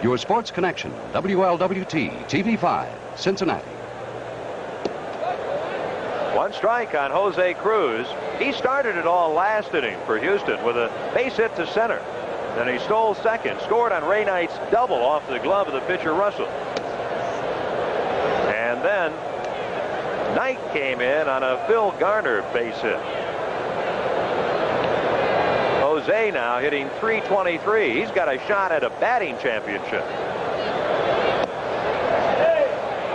Your sports connection, WLWT TV5, Cincinnati. One strike on Jose Cruz. He started it all last inning for Houston with a base hit to center. Then he stole second, scored on Ray Knight's double off the glove of the pitcher Russell. And then Knight came in on a Phil Garner base hit. Jose now hitting .323. He's got a shot at a batting championship.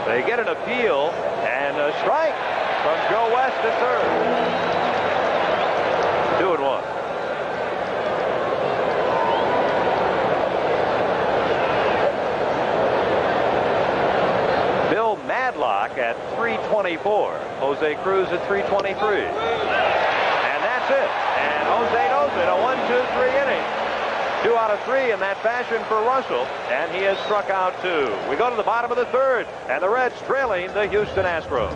They get an appeal and a strike from Joe West at third. 2-1. Bill Madlock at .324. Jose Cruz at .323. And that's it. And Jose knows it. A 1-2-3 inning. 2 out of 3 in that fashion for Russell, and he has struck out 2. We go to the bottom of the third, and the Reds trailing the Houston Astros.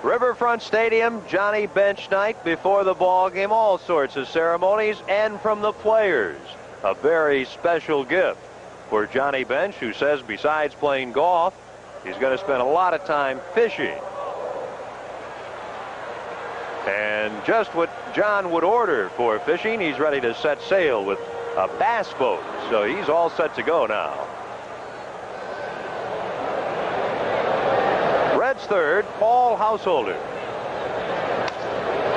Riverfront Stadium, Johnny Bench night before the ball game. All sorts of ceremonies, and from the players, a very special gift for Johnny Bench, who says besides playing golf, he's going to spend a lot of time fishing. And just what John would order for fishing, he's ready to set sail with a bass boat. So he's all set to go now. Reds third, Paul Householder.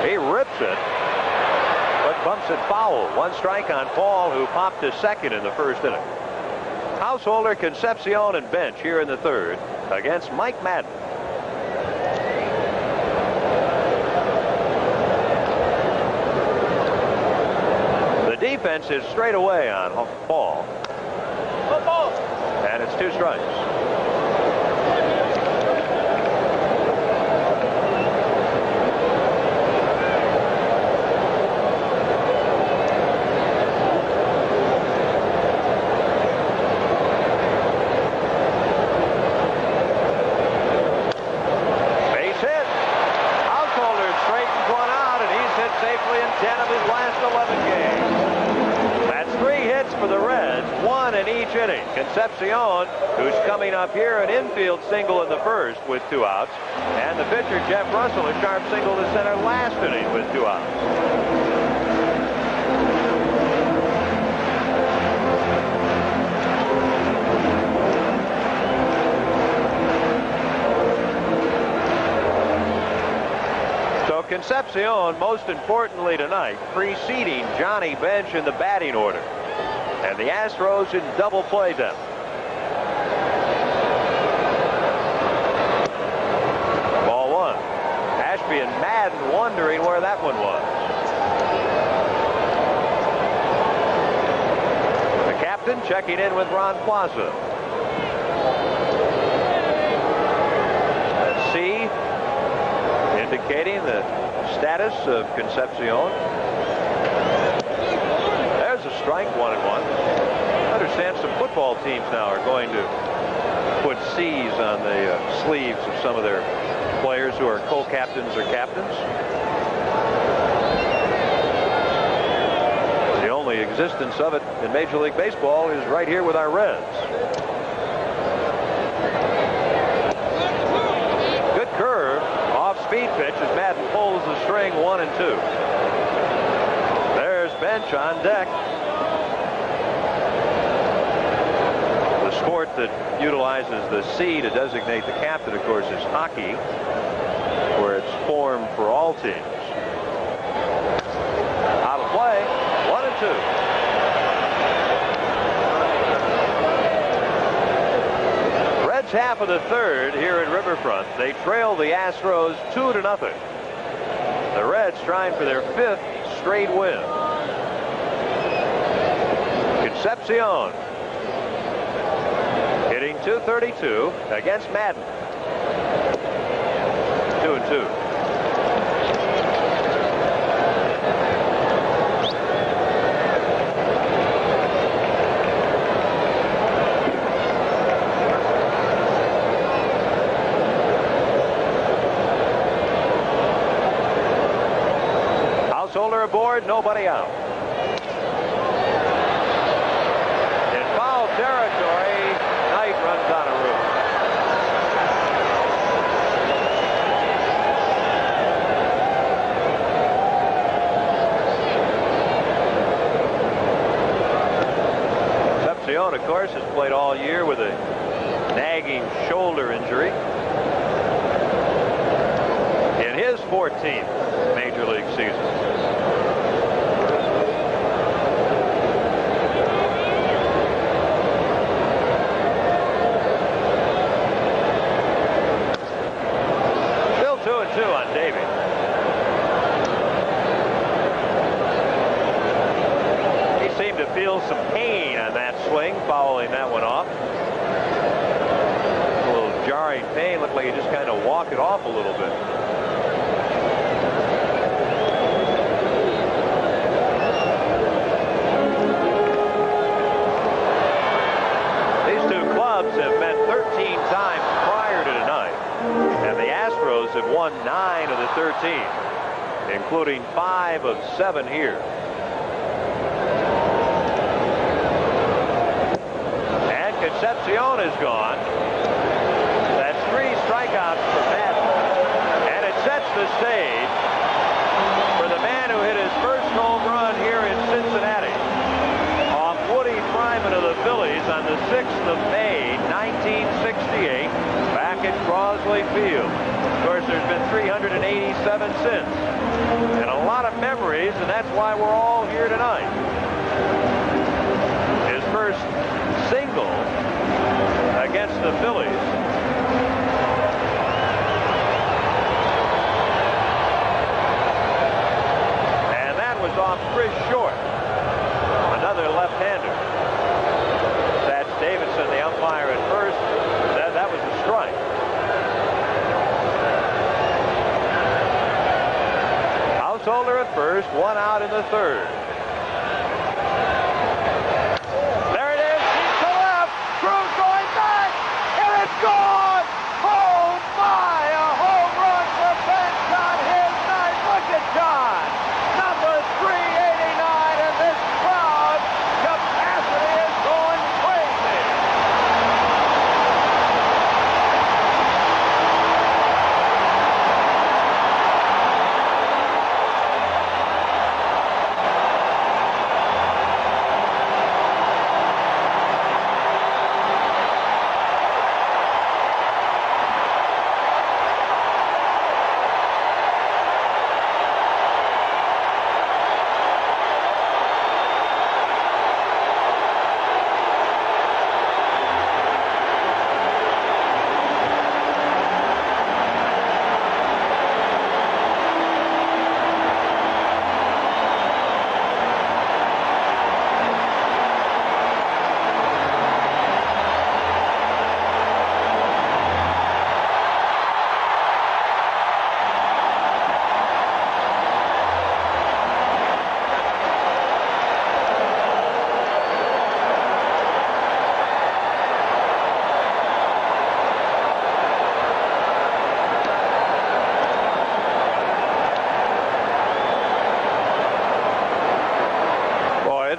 He rips it, but bumps it foul. One strike on Paul, who popped to second in the first inning. Householder, Concepcion, and Bench here in the third against Mike Madden. Defense is straight away on Paul. And it's 2 strikes. Base hit. Householder straightens one out, and he's hit safely in 10 of his last 11 games. For the Reds, 1 in each inning. Concepcion, who's coming up here, an infield single in the first with 2 outs. And the pitcher, Jeff Russell, a sharp single to center last inning with 2 outs. So Concepcion, most importantly tonight, preceding Johnny Bench in the batting order. And the Astros in double play depth. Ball 1. Ashby and Madden wondering where that one was. The captain checking in with Ron Plaza. C indicating the status of Concepcion. There's a strike, 1-1. I understand some football teams now are going to put C's on the sleeves of some of their players who are co-captains or captains. The only existence of it in Major League Baseball is right here with our Reds. Good curve, off-speed pitch as Madden pulls the string 1 and 2. There's Bench on deck. The sport that utilizes the C to designate the captain, of course, is hockey, where it's formed for all teams. Out of play, 1 and 2. Reds half of the third here at Riverfront. They trail the Astros 2-0. The Reds trying for their 5th straight win. Concepcion hitting .232 against Madden. 2 and 2. Householder aboard, nobody out. In foul territory, Knight runs on a roof. Concepcion, of course, has played all year with a nagging shoulder injury. In his 14th Major League season. Still 2-2 on Davey. He seemed to feel some pain on that swing, fouling that one off. A little jarring pain. Looked like he just kind of walked it off a little bit. These two clubs have met 13 times prior to tonight, and the Astros have won 9 of the 13, including 5 of 7 here. And Concepcion is gone. That's 3 strikeouts for Madden, and it sets the stage for the man who hit his first home run here in Cincinnati off Woody Fryman of the Phillies on the 6th of May, 1968, back at Crosley Field. Of course, there's been 387 since, and a lot of memories, and that's why we're all here tonight. His first single against the Phillies. And that was off Chris Short, another left-hander. That's Davidson, the umpire at first. That was a strike. Householder at first, 1 out in the 3rd. There it is, deep to left. Cruz going back, and it's gone. Oh my, a home run for Bench on his night. Look at John, number 389, and this crowd capacity is going crazy.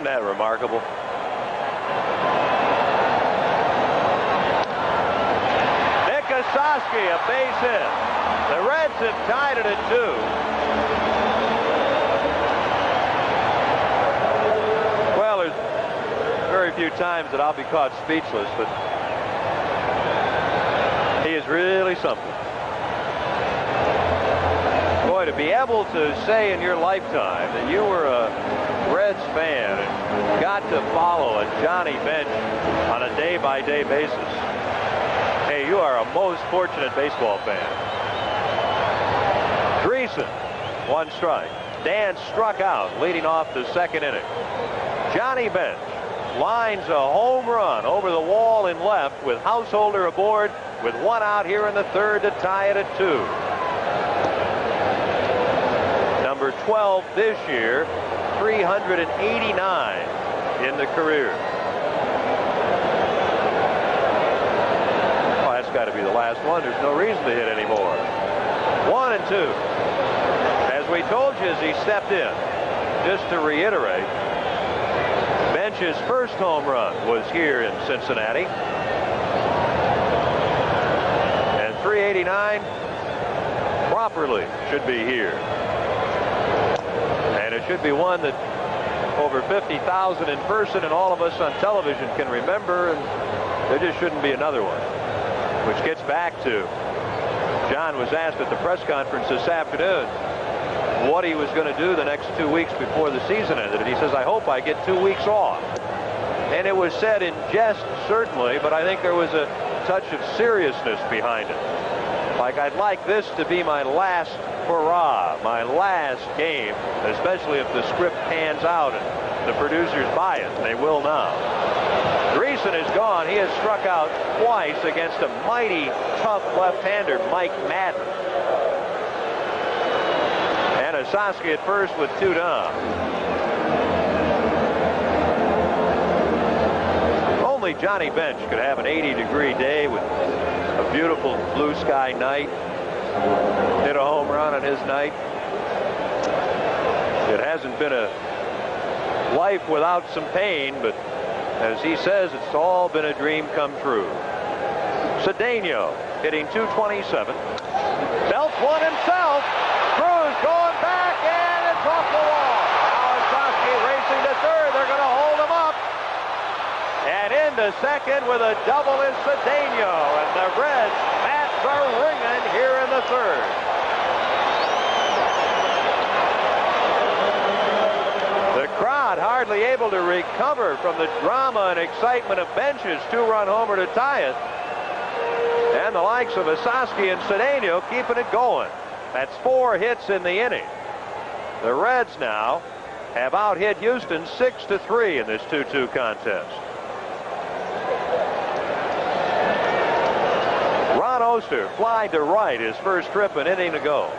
Remarkable. Nick Ossowski, a base hit. The Reds have tied it at 2. Well, there's very few times that I'll be caught speechless, but he is really something. Boy, to be able to say in your lifetime that you were a Reds fan and got to follow a Johnny Bench on a day-by-day basis. Hey, you are a most fortunate baseball fan. Dreesen, 1 strike. Dan struck out leading off the 2nd inning. Johnny Bench lines a home run over the wall in left with Householder aboard with 1 out here in the 3rd to tie it at 2. Number 12 this year. 389 in the career. Well, that's got to be the last one. There's no reason to hit anymore. 1 and 2. As we told you as he stepped in, just to reiterate, Bench's first home run was here in Cincinnati. And 389 properly should be here. And it should be one that over 50,000 in person, and all of us on television can remember, and there just shouldn't be another one. Which gets back to, John was asked at the press conference this afternoon what he was going to do the next 2 weeks before the season ended, and he says, I hope I get 2 weeks off. And it was said in jest, certainly, but I think there was a touch of seriousness behind it. Like, I'd like this to be my last hurrah, my last game, especially if the script pans out and the producers buy it, and they will now. Dreesen is gone. He has struck out twice against a mighty tough left-hander, Mike Madden. And Osaski at first with 2 down. Only Johnny Bench could have an 80-degree day with a beautiful blue sky night. Hit a home run on his night. It hasn't been a life without some pain, but as he says, it's all been a dream come true. Cedeno hitting .227. Belts one himself. Cruz going back, and it's off the wall. Now Osaski racing to third. They're going to hold him up. And into second with a double is Cedeno. And the Reds' bats are ringing here in the third. The crowd hardly able to recover from the drama and excitement of Bench's 2-run homer to tie it. And the likes of Osaski and Cedeno keeping it going. That's 4 hits in the inning. The Reds now have out-hit Houston 6-3 in this 2-2 contest. Ron Oster flying to right his first trip, an inning to go.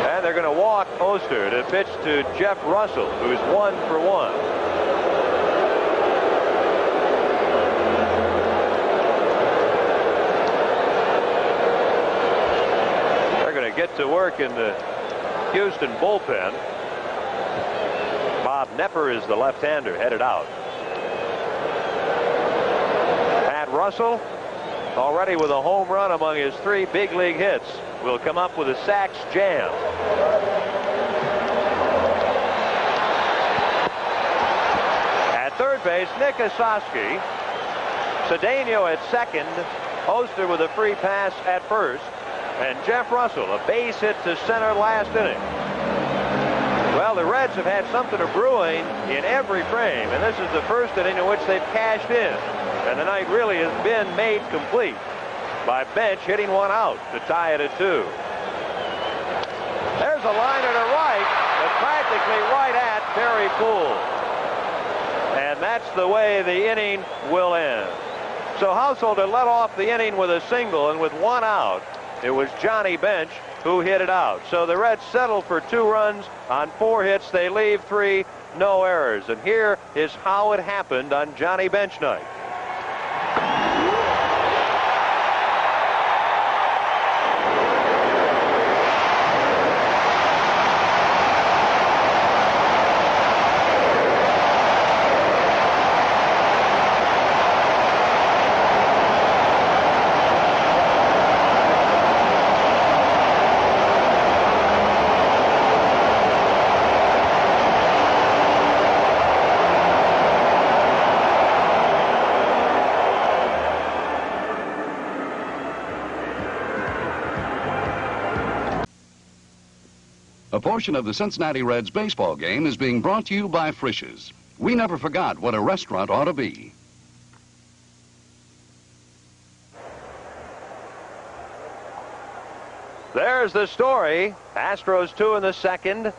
And they're going to walk Oster to pitch to Jeff Russell, who's 1 for 1. They're going to get to work in the Houston bullpen. Bob Nepper is the left-hander headed out. Russell, already with a home run among his 3 big league hits, will come up with a Sachs jam. At third base, Nick Osaski. Cedeno at second. Oster with a free pass at first. And Jeff Russell, a base hit to center last inning. Well, the Reds have had something brewing in every frame, and this is the first inning in which they've cashed in. And the night really has been made complete by Bench hitting one out to tie it at 2. There's a liner to right, but practically right at Terry Poole. And that's the way the inning will end. So Householder led off the inning with a single, and with 1 out, it was Johnny Bench who hit it out. So the Reds settle for 2 runs on 4 hits. They leave 3, no errors. And here is how it happened on Johnny Bench night. A portion of the Cincinnati Reds baseball game is being brought to you by Frisch's. We never forgot what a restaurant ought to be. There's the story. Astros 2 in the second.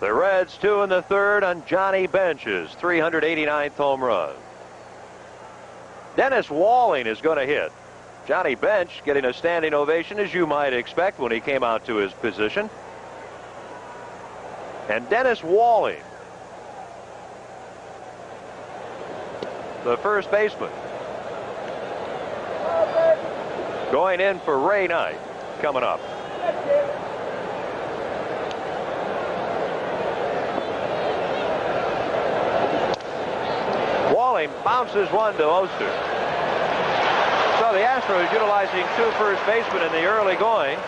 The Reds 2 in the third on Johnny Bench's 389th home run. Dennis Walling is going to hit. Johnny Bench getting a standing ovation, as you might expect, when he came out to his position. And Dennis Walling, the first baseman, going in for Ray Knight coming up. Walling bounces one to Oster. So the Astros utilizing 2 first basemen in the early going.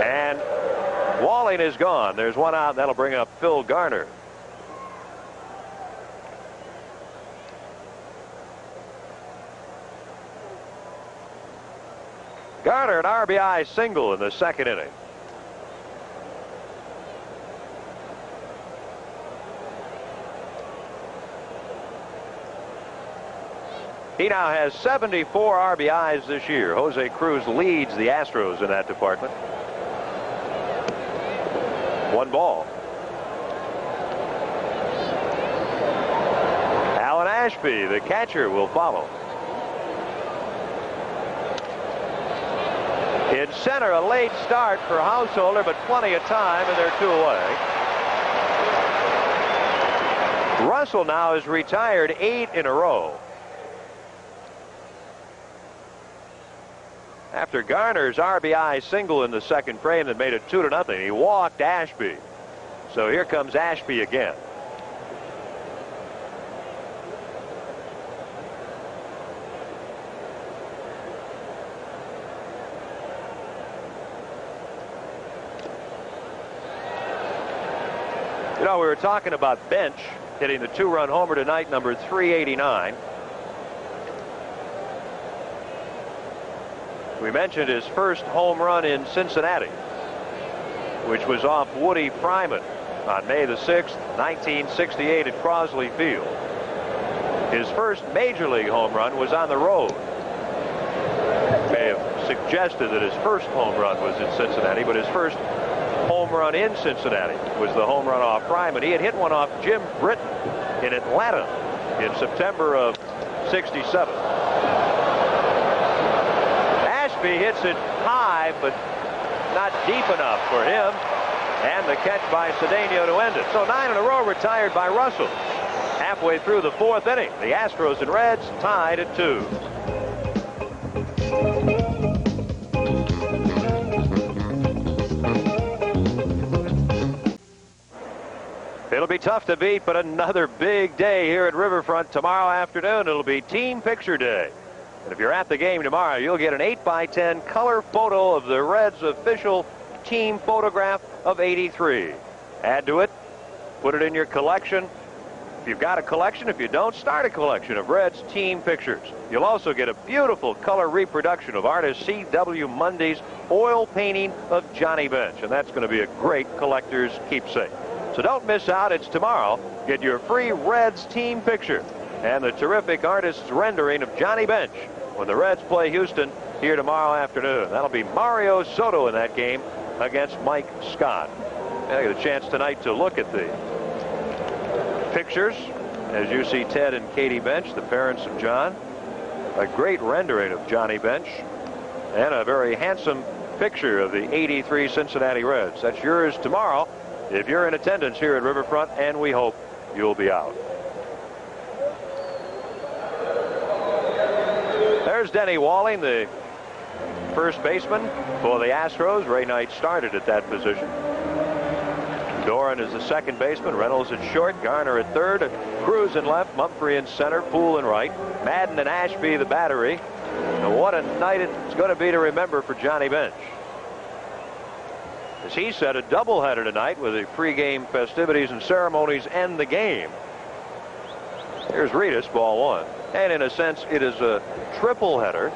And Walling is gone. There's one out. That'll bring up Phil Garner. Garner, an RBI single in the second inning. He now has 74 RBIs this year. Jose Cruz leads the Astros in that department. 1 ball. Alan Ashby, the catcher, will follow. In center, a late start for Householder, but plenty of time, and they're 2 away. Russell now has retired 8 in a row. After Garner's RBI single in the second frame that made it 2-0, he walked Ashby. So here comes Ashby again. You know, we were talking about Bench hitting the 2-run homer tonight, number 389. We mentioned his first home run in Cincinnati, which was off Woody Fryman on May the 6th, 1968 at Crosley Field. His first major league home run was on the road. May have suggested that his first home run was in Cincinnati, but his first home run in Cincinnati was the home run off Fryman. He had hit one off Jim Britton in Atlanta in September of '67. Ashby hits it high, but not deep enough for him. And the catch by Cedeno to end it. So 9 in a row retired by Russell. Halfway through the 4th inning, the Astros and Reds tied at 2. It'll be tough to beat, but another big day here at Riverfront tomorrow afternoon. It'll be Team Picture Day. And if you're at the game tomorrow, you'll get an 8x10 color photo of the Reds' official team photograph of '83. Add to it, put it in your collection. If you've got a collection, if you don't, start a collection of Reds team pictures. You'll also get a beautiful color reproduction of artist C.W. Mundy's oil painting of Johnny Bench. And that's going to be a great collector's keepsake. So don't miss out. It's tomorrow. Get your free Reds team picture and the terrific artist's rendering of Johnny Bench when the Reds play Houston here tomorrow afternoon. That'll be Mario Soto in that game against Mike Scott. And I get a chance tonight to look at the pictures as you see Ted and Katie Bench, the parents of John. A great rendering of Johnny Bench and a very handsome picture of the '83 Cincinnati Reds. That's yours tomorrow if you're in attendance here at Riverfront, and we hope you'll be out. There's Denny Walling, the first baseman for the Astros. Ray Knight started at that position. Doran is the second baseman. Reynolds at short. Garner at third. Cruz in left. Mumphrey in center. Poole in right. Madden and Ashby the battery. And what a night it's going to be to remember for Johnny Bench. As he said, a doubleheader tonight with the pregame festivities and ceremonies and the game. Here's Reedus, ball 1. And in a sense, it is a triple header.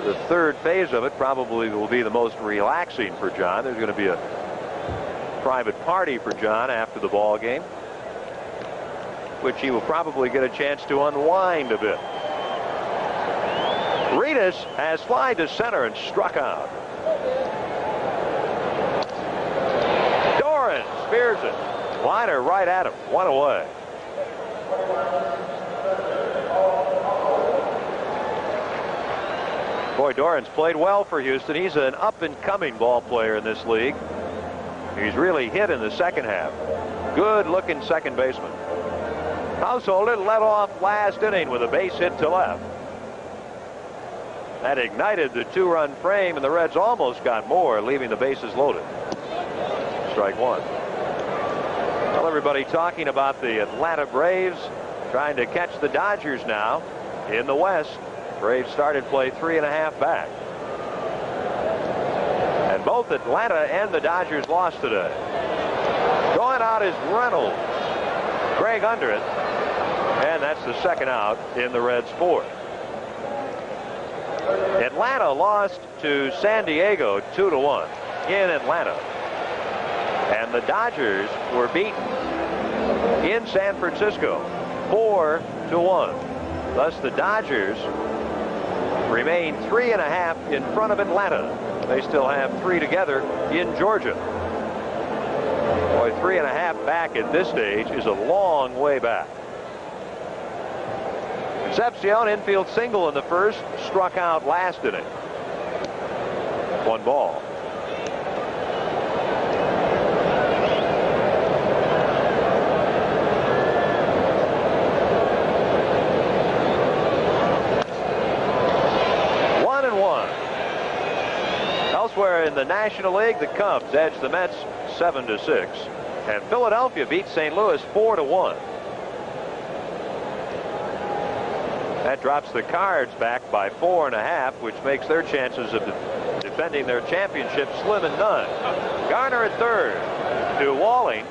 The third phase of it probably will be the most relaxing for John. There's going to be a private party for John after the ball game, which he will probably get a chance to unwind a bit. Reedus has flied to center and struck out. Doran spears it. Liner right at him. 1 away. Boy, Doran's played well for Houston. He's an up-and-coming ball player in this league. He's really hit in the second half. Good-looking second baseman. Householder led off last inning with a base hit to left. That ignited the 2-run frame, and the Reds almost got more, leaving the bases loaded. Strike 1. Well, everybody talking about the Atlanta Braves trying to catch the Dodgers now in the West. Braves started play 3.5 back. And Both Atlanta and the Dodgers lost today. Going out is Reynolds. Craig under it. And that's the second out in the Reds' fourth. Atlanta lost to San Diego 2-1 in Atlanta. And the Dodgers were beaten in San Francisco 4-1. Thus the Dodgers remain 3.5 in front of Atlanta. They still have 3 together in Georgia. Boy, 3.5 back at this stage is a long way back. Concepcion, infield single in the first, struck out last inning. 1 ball. Elsewhere in the National League, the Cubs edge the Mets 7-6, and Philadelphia beats St. Louis 4-1. That drops the Cards back by 4.5, which makes their chances of defending their championship slim and none. Garner at third to Walling,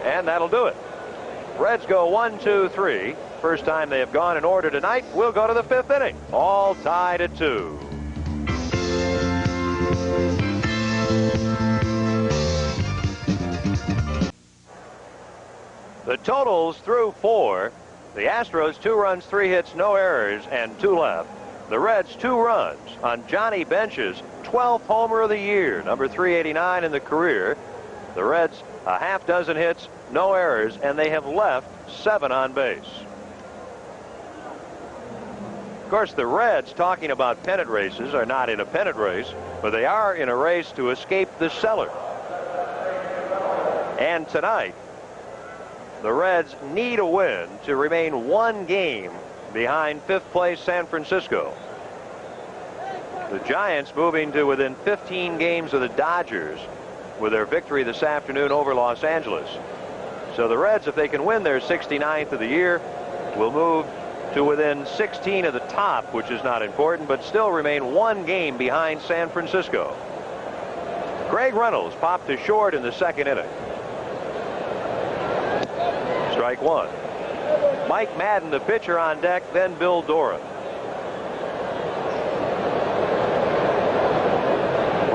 and that'll do it. Reds go 1, 2, 3. First time they have gone in order tonight. We'll go to the 5th inning. All tied at 2. The totals through 4. The Astros 2 runs, 3 hits, no errors, and 2 left. The Reds 2 runs on Johnny Bench's 12th homer of the year, number 389 in the career. The Reds a half dozen hits, no errors, and they have left 7 on base. Of course, the Reds, talking about pennant races, are not in a pennant race, but they are in a race to escape the cellar. And tonight, the Reds need a win to remain 1 game behind 5th place San Francisco. The Giants moving to within 15 games of the Dodgers with their victory this afternoon over Los Angeles. So the Reds, if they can win their 69th of the year, will move to within 16 of the top, which is not important, but still remain 1 game behind San Francisco. Craig Reynolds popped to short in the 2nd inning. Strike 1. Mike Madden, the pitcher, on deck, then Bill Doran.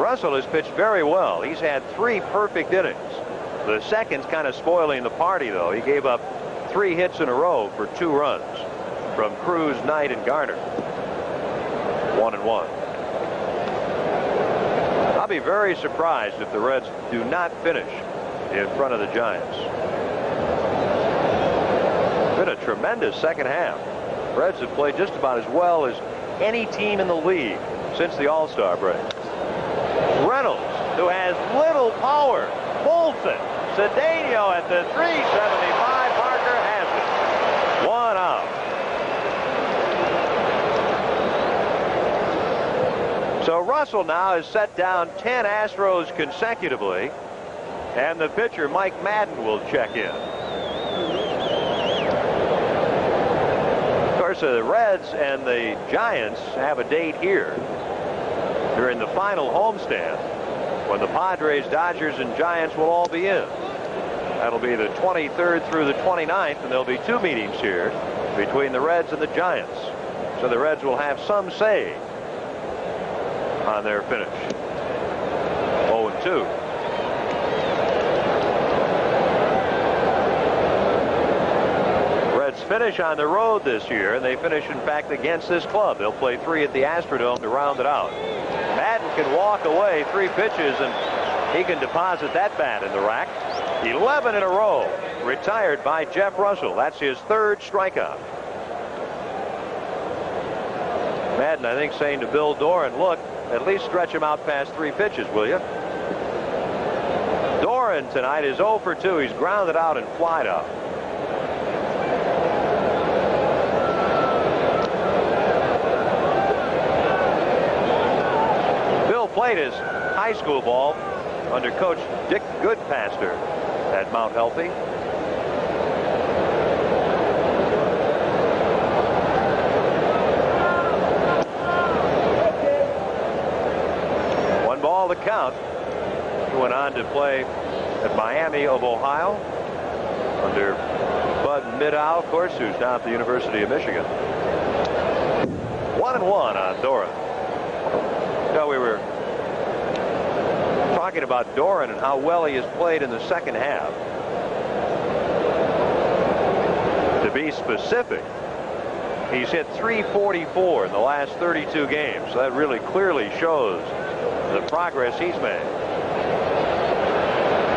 Russell has pitched very well. He's had 3 perfect innings. The second's kind of spoiling the party, though. He gave up 3 hits in a row for 2 runs from Cruz, Knight, and Garner. 1-1. I'll be very surprised if the Reds do not finish in front of the Giants. Been a tremendous second half. Reds have played just about as well as any team in the league since the All-Star break. Reynolds, who has little power, bolts it. Cedeno at the 375. Parker has it. 1 out. So Russell now has set down 10 Astros consecutively, and the pitcher Mike Madden will check in. The Reds and the Giants have a date here during the final homestand when the Padres, Dodgers, and Giants will all be in. That'll be the 23rd through the 29th, and there'll be 2 meetings here between the Reds and the Giants. So the Reds will have some say on their finish. 0-2. Finish on the road this year, and they finish, in fact, against this club. They'll play 3 at the Astrodome to round it out. Madden can walk away 3 pitches, and he can deposit that bat in the rack. 11 in a row retired by Jeff Russell. That's his 3rd strikeout. Madden, I think, saying to Bill Doran, look, at least stretch him out past 3 pitches, will you? Doran tonight is 0 for 2. He's grounded out and flied out. Played his high school ball under Coach Dick Goodpaster at Mount Healthy. out. He went on to play at Miami of Ohio under Bud Middow, of course, who's down at the University of Michigan. 1-1 on Doran. So we were talking about Doran and how well he has played in the second half. To be specific, he's hit .344 in the last 32 games. So that really clearly shows the progress he's made.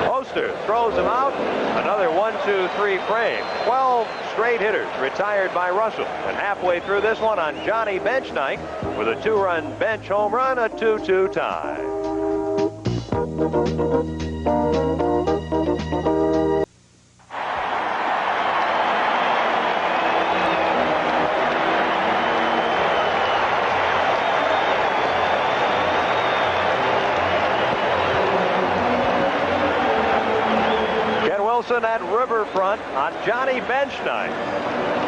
Oster throws him out. Another 1-2-3 frame. 12 straight hitters retired by Russell. And halfway through this one on Johnny bench night with a 2-run bench home run, a 2-2 tie. At Riverfront on Johnny bench night.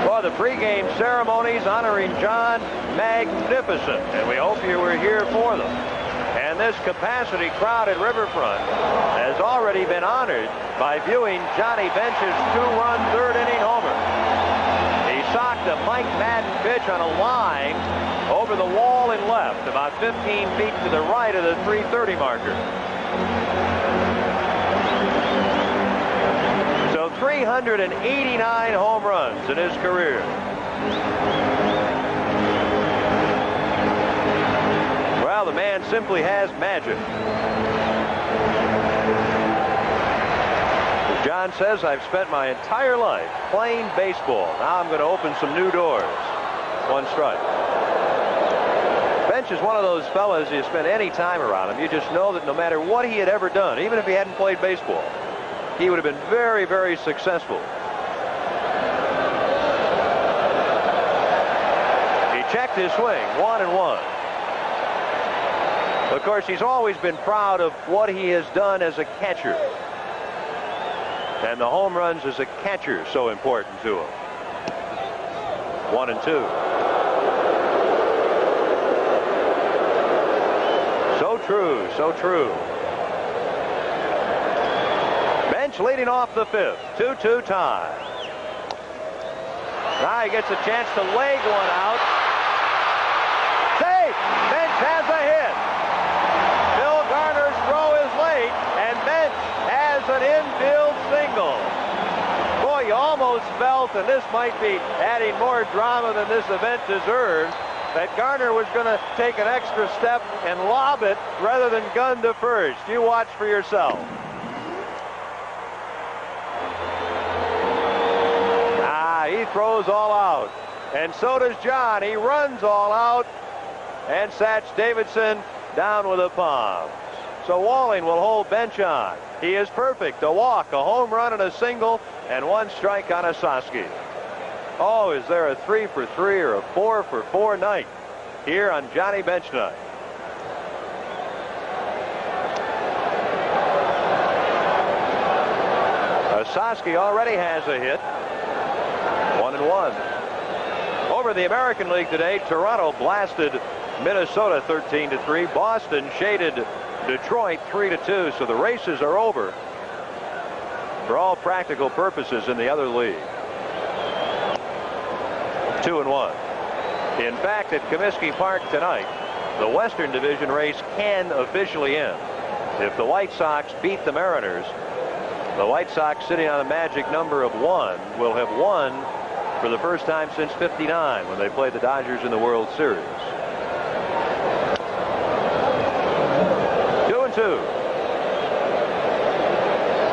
Well, the pregame ceremonies honoring John, magnificent, and we hope you were here for them. And this capacity crowd at Riverfront has already been honored by viewing Johnny Bench's 2-run third-inning homer. He socked a Mike Madden pitch on a line over the wall and left, about 15 feet to the right of the 330 marker. 389 home runs in his career. Well, the man simply has magic. John says, I've spent my entire life playing baseball. Now I'm going to open some new doors. 1 strike. Bench is one of those fellas, you spend any time around him, you just know that no matter what he had ever done, even if he hadn't played baseball, he would have been very, very successful. He checked his swing, 1-1. Of course, he's always been proud of what he has done as a catcher. And the home runs as a catcher so important to him. 1-2. So true, so true. Bench leading off the 5th. 2-2 tie. Now he gets a chance to leg one out. Safe! Bench has a hit. Bill Garner's throw is late, and Bench has an infield single. Boy, you almost felt, and this might be adding more drama than this event deserves, that Garner was going to take an extra step and lob it rather than gun to first. You watch for yourself. He throws all out, and so does John. He runs all out, and Satch Davidson down with a palm. So Walling will hold Bench on. He is perfect. A walk, a home run, and a single, and 1 strike on Osaski. Oh, is there a 3 for 3 or a 4 for 4 night here on Johnny bench night? Osaski already has a hit. 1-1. Over the American League today, Toronto blasted Minnesota 13-3. Boston shaded Detroit 3-2. So the races are over for all practical purposes in the other league. 2-1. In fact, at Comiskey Park tonight, the Western Division race can officially end. If the White Sox beat the Mariners, the White Sox, sitting on a magic number of 1, will have won for the first time since '59 when they played the Dodgers in the World Series. 2-2.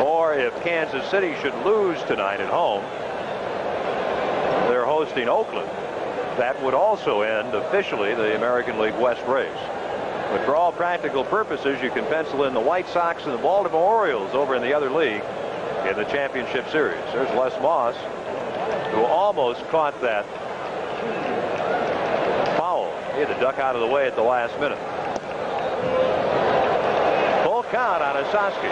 Or if Kansas City should lose tonight at home, they're hosting Oakland. That would also end officially the American League West race. But for all practical purposes, you can pencil in the White Sox and the Baltimore Orioles over in the other league in the championship series. There's Les Moss, who almost caught that foul. He had to duck out of the way at the last minute. Full count on Osaski.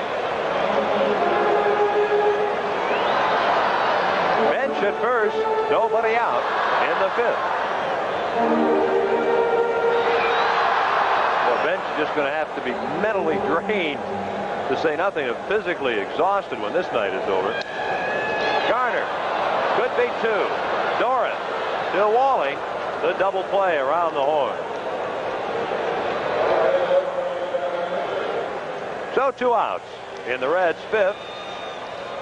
Bench at first, nobody out in the 5th. Well, bench is just going to have to be mentally drained, to say nothing of physically exhausted when this night is over. Garner could be two. Doran still walling. The double play around the horn. So 2 outs in the Reds' 5th.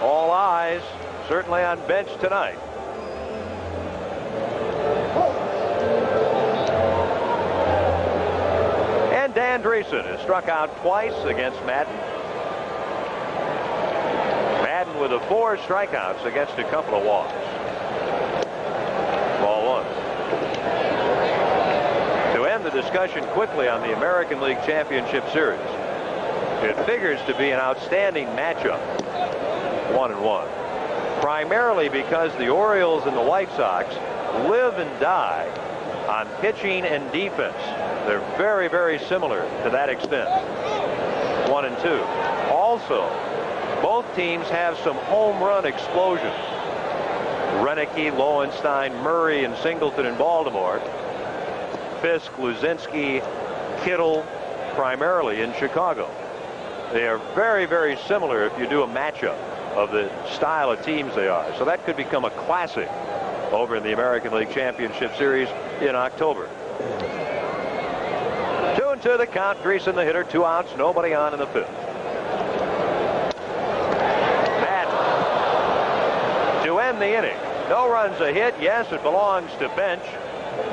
All eyes certainly on bench tonight. And Dan Dreesen has struck out twice against Madden. Madden with 4 strikeouts against a couple of walks. Ball 1. To end the discussion quickly on the American League Championship Series, it figures to be an outstanding matchup, 1-1. Primarily because the Orioles and the White Sox live and die on pitching and defense. They're very, very similar to that extent. 1-2. Also, both teams have some home run explosions. Renicky, Lowenstein, Murray, and Singleton in Baltimore. Fisk, Luzinski, Kittle, primarily in Chicago. They are very, very similar if you do a matchup of the style of teams they are. So that could become a classic over in the American League Championship Series in October. 2-2 the count. Dreesen the hitter. 2 outs. Nobody on in the 5th. Madden to end the inning. No runs a hit. Yes, it belongs to bench.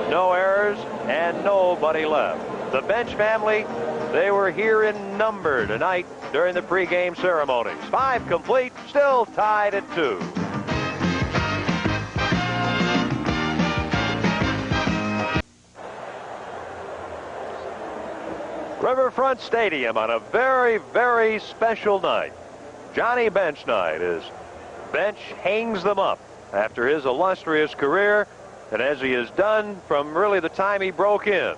No errors and nobody left. The bench family, they were here in number tonight during the pregame ceremonies. 5 complete, still tied at 2. Riverfront Stadium on a very, very special night. Johnny Bench night, as Bench hangs them up after his illustrious career, and as he has done from really the time he broke in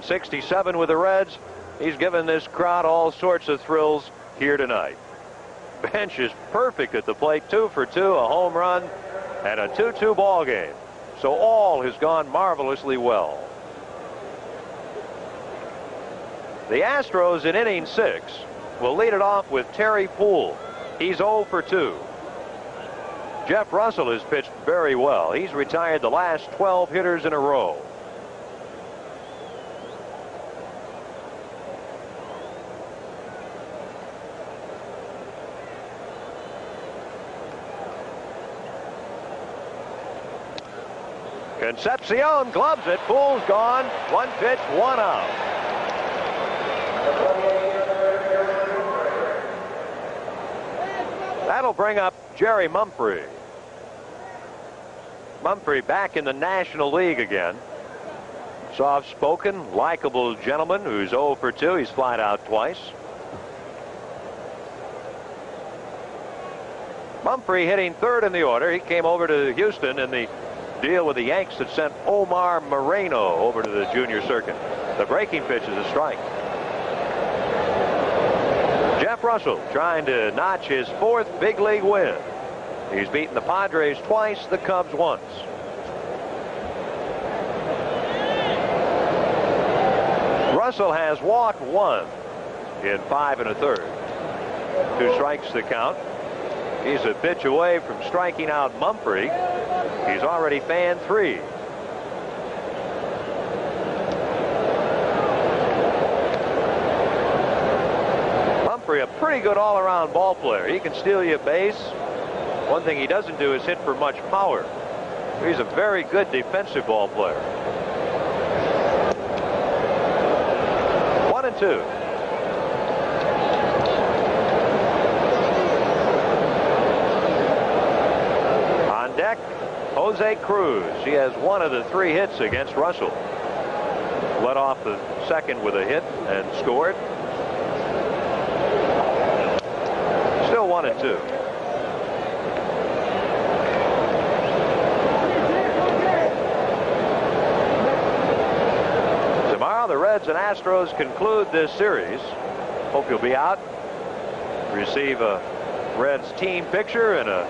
67 with the Reds. He's given this crowd all sorts of thrills here tonight. Bench is perfect at the plate. 2 for 2, a home run, and a 2-2 ball game. So all has gone marvelously well. The Astros in inning 6 will lead it off with Terry Poole. He's 0 for 2. Jeff Russell has pitched very well. He's retired the last 12 hitters in a row. Concepcion gloves it. Poole's gone. 1 pitch, 1 out. That'll bring up Jerry Mumphrey. Mumphrey back in the National League again. Soft-spoken, likable gentleman who's 0 for 2. He's flied out twice. Mumphrey hitting 3rd in the order. He came over to Houston in the deal with the Yanks that sent Omar Moreno over to the junior circuit. The breaking pitch is a strike. Jeff Russell trying to notch his 4th big league win. He's beaten the Padres twice, the Cubs once. Russell has walked 1 in 5 1/3. 2 strikes the count. He's a pitch away from striking out Mumphrey. He's already fanned 3. Mumphrey, a pretty good all-around ball player. He can steal you a base. One thing he doesn't do is hit for much power. He's a very good defensive ball player. 1-2. On deck, Jose Cruz. He has 1 of the 3 hits against Russell. Led off the 2nd with a hit and scored. Still 1-2. Tomorrow the Reds and Astros conclude this series. Hope you'll be out. Receive a Reds team picture and a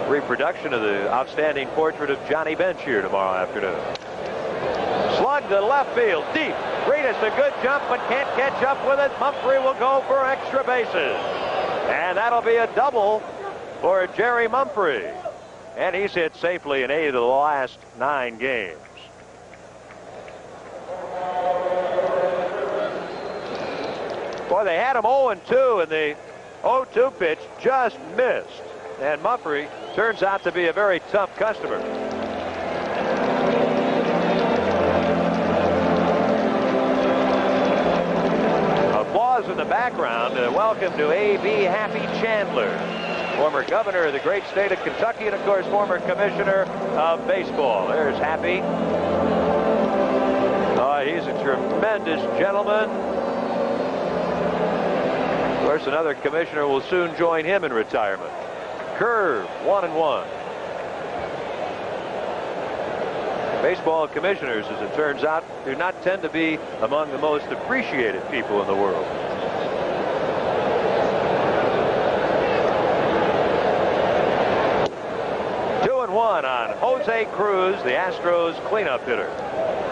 reproduction of the outstanding portrait of Johnny Bench here tomorrow afternoon. Slug to left field deep. Reedus, a good jump, but can't catch up with it. Mumphrey will go for extra bases. And that'll be a double for Jerry Mumphrey. And he's hit safely in 8 of the last 9 games. Boy, they had him 0-2, and the 0-2 pitch just missed. And Mumphrey turns out to be a very tough customer. Applause in the background. Welcome to A.B. Happy Chandler, former governor of the great state of Kentucky, and of course former commissioner of baseball. There's Happy. He's a tremendous gentleman. Of course, another commissioner will soon join him in retirement. Curve, 1-1. Baseball commissioners, as it turns out, do not tend to be among the most appreciated people in the world. One on Jose Cruz, the Astros cleanup hitter.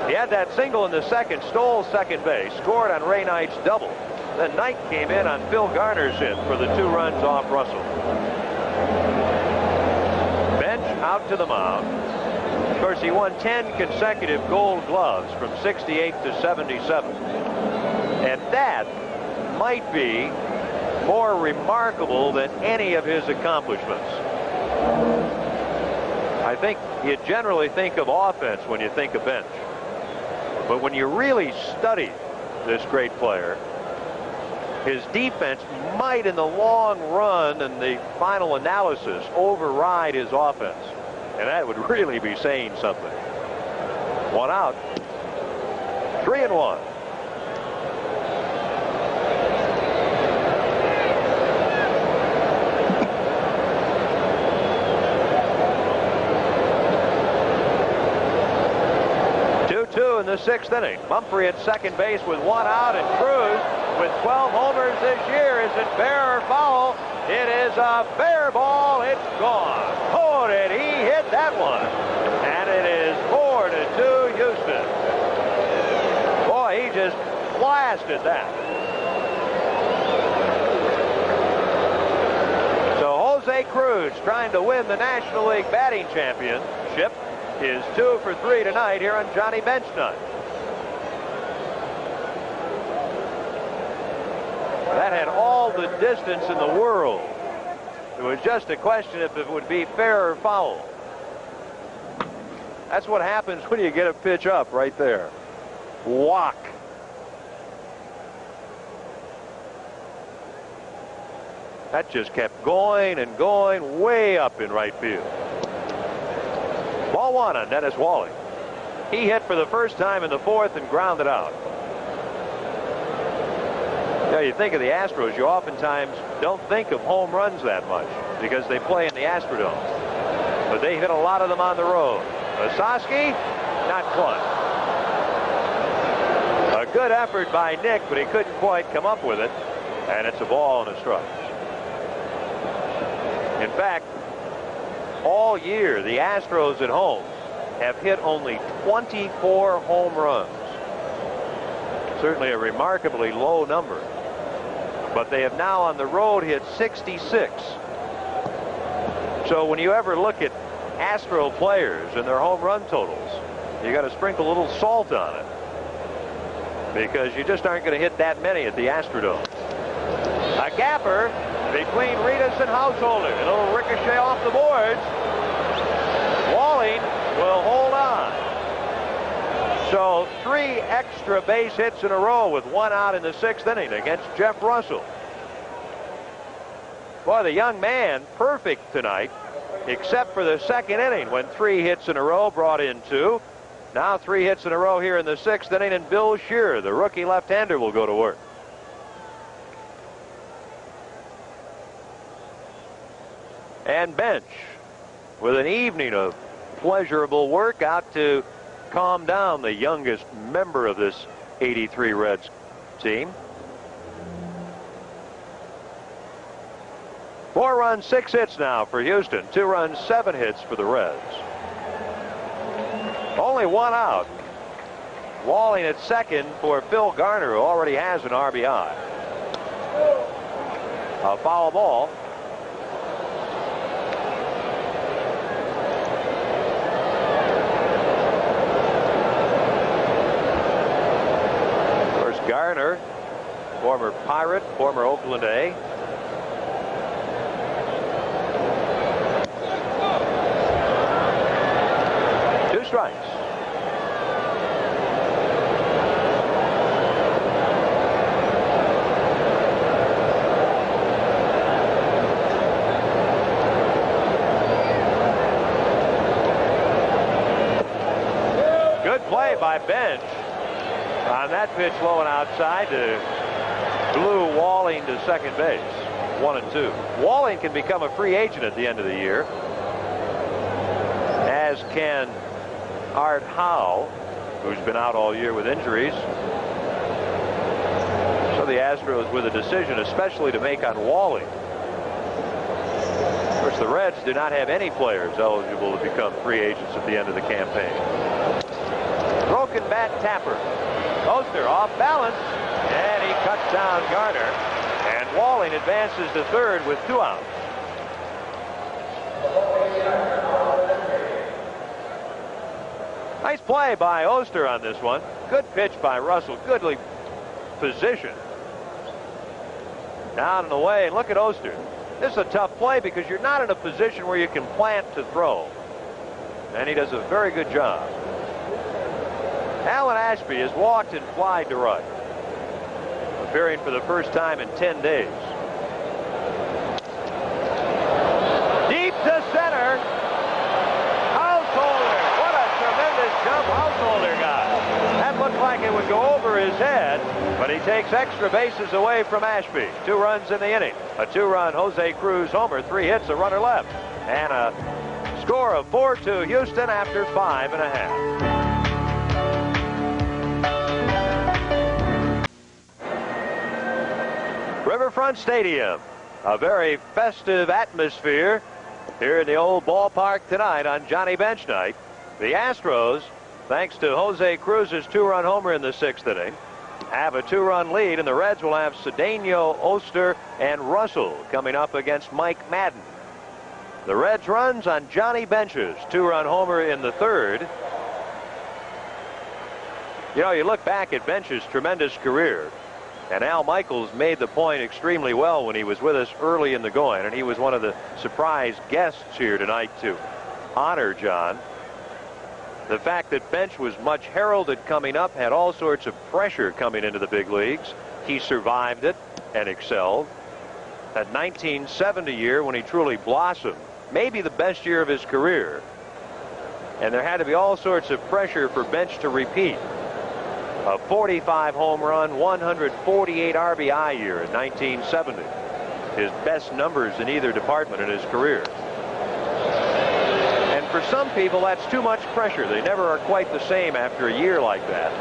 He had that single in the second, stole second base, scored on Ray Knight's double. Then Knight came in on Phil Garner's hit for the 2 runs off Russell. Bench out to the mound. Of course, he won 10 consecutive Gold Gloves from 68 to 77. And that might be more remarkable than any of his accomplishments. I think you generally think of offense when you think of Bench. But when you really study this great player, his defense might in the long run and the final analysis override his offense. And that would really be saying something. 1 out. 3-1. In the 6th inning. Mumphrey at second base with 1 out, and Cruz with 12 homers this year. Is it fair or foul? It is a fair ball. It's gone. Oh, did he hit that one? And it is 4-2 Houston. Boy, he just blasted that. So Jose Cruz, trying to win the National League batting championship, is 2 for 3 tonight here on Johnny Bench Night. That had all the distance in the world. It was just a question if it would be fair or foul. That's what happens when you get a pitch up right there. Walk. That just kept going and going way up in right field. Ball 1 on Dennis Wally. He hit for the first time in the 4th and grounded out. Now, you think of the Astros, you oftentimes don't think of home runs that much because they play in the Astrodome. But they hit a lot of them on the road. Ossosky, not quite. A good effort by Nick, but he couldn't quite come up with it. And it's a ball and a strike. In fact, all year, the Astros at home have hit only 24 home runs. Certainly a remarkably low number. But they have now on the road hit 66. So when you ever look at Astro players and their home run totals, you got to sprinkle a little salt on it, because you just aren't going to hit that many at the Astrodome. A gapper between Reedus and Householder. A little ricochet off the boards. Walling will hold on. So 3 extra base hits in a row with 1 out in the 6th inning against Jeff Russell. Boy, the young man perfect tonight, except for the 2nd inning when 3 hits in a row brought in 2. Now 3 hits in a row here in the 6th inning, and Bill Shear, the rookie left-hander, will go to work. And Bench with an evening of pleasurable work out to calm down the youngest member of this 83 Reds team. 4 runs, 6 hits now for Houston. 2 runs, 7 hits for the Reds. Only 1 out. Walling at second for Phil Garner, who already has an RBI. A foul ball. First Garner, former Pirate, former Oakland A. Two strikes. Good play by Bench on that pitch low and outside to glue Walling to second base. 1-2. Walling can become a free agent at the end of the year, as can Art Howe, who's been out all year with injuries. So the Astros with a decision especially to make on Walling. Of course, the Reds do not have any players eligible to become free agents at the end of the campaign. Broken bat Tapper. Oster off balance, and he cuts down Garner, and Walling advances to third with 2 outs. Nice play by Oster on this one. Good pitch by Russell. Goodly position. Down and away, and look at Oster. This is a tough play because you're not in a position where you can plant to throw. And he does a very good job. Alan Ashby has walked and flied to right, appearing for the first time in 10 days. Deep to center. Householder. What a tremendous jump Householder got. That looked like it would go over his head, but he takes extra bases away from Ashby. 2 runs in the inning. A 2-run Jose Cruz homer, 3 hits, a runner left, and a score of 4-2 Houston after 5½. Riverfront Stadium, a very festive atmosphere here in the old ballpark tonight on Johnny Bench night. The Astros, thanks to Jose Cruz's 2-run homer in the 6th inning, have a 2-run lead, and the Reds will have Cedeno, Oster, and Russell coming up against Mike Madden. The Reds runs on Johnny Bench's 2-run homer in the 3rd. You know, you look back at Bench's tremendous career, and Al Michaels made the point extremely well when he was with us early in the going, and he was one of the surprise guests here tonight to honor John. The fact that Bench was much heralded coming up, had all sorts of pressure coming into the big leagues. He survived it and excelled. That 1970 year when he truly blossomed, maybe the best year of his career. And there had to be all sorts of pressure for Bench to repeat. A 45 home run, 148 RBI year in 1970. His best numbers in either department in his career. And for some people, that's too much pressure. They never are quite the same after a year like that.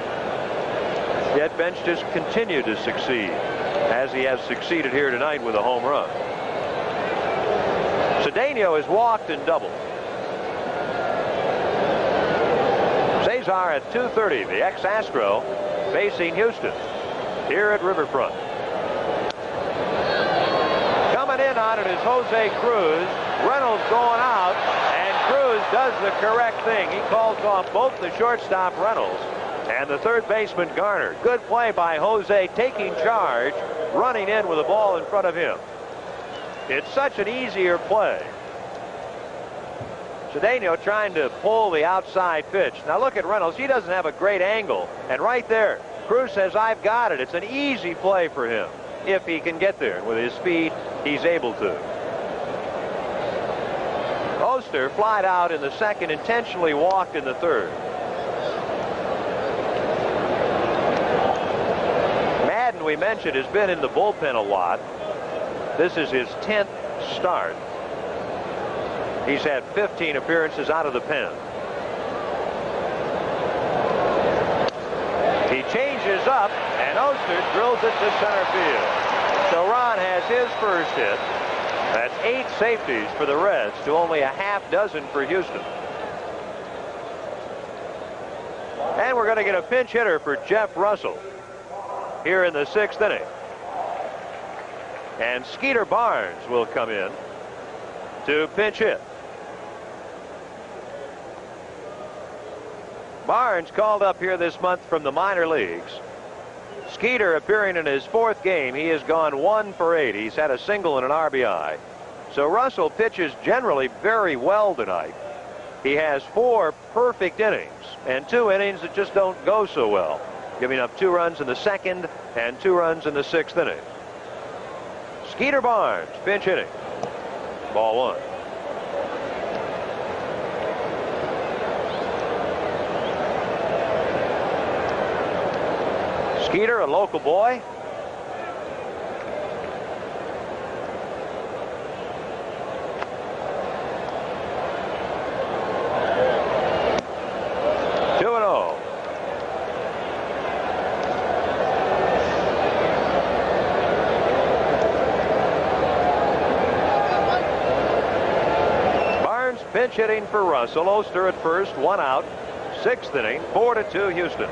Yet Bench just continued to succeed, as he has succeeded here tonight with a home run. Cedeno has walked and doubled. Cesar at 2:30, the ex-Astro facing Houston here at Riverfront. Coming in on it is Jose Cruz. Reynolds going out, and Cruz does the correct thing. He calls off both the shortstop Reynolds and the third baseman Garner. Good play by Jose, taking charge, running in with the ball in front of him. It's such an easier play. Cedeno trying to pull the outside pitch. Now look at Reynolds. He doesn't have a great angle. And right there, Cruz says, I've got it. It's an easy play for him if he can get there. And with his speed, he's able to. Oster flied out in the 2nd, intentionally walked in the 3rd. Madden, we mentioned, has been in the bullpen a lot. This is his 10th start. He's had 15 appearances out of the pen. He changes up, and Oster drills it to center field. So Ron has his first hit. That's 8 safeties for the Reds to only a half dozen for Houston. And we're going to get a pinch hitter for Jeff Russell here in the 6th inning. And Skeeter Barnes will come in to pinch hit. Barnes called up here this month from the minor leagues. Skeeter appearing in his 4th game. He has gone 1 for 8. He's had a single and an RBI. So Russell pitches generally very well tonight. He has 4 perfect innings and 2 innings that just don't go so well, giving up 2 runs in the 2nd and 2 runs in the 6th inning. Skeeter Barnes pinch hitting. Ball 1. Skeeter, a local boy. Pinch hitting for Russell. Oster at first, 1 out. 6th inning, 4-2 Houston.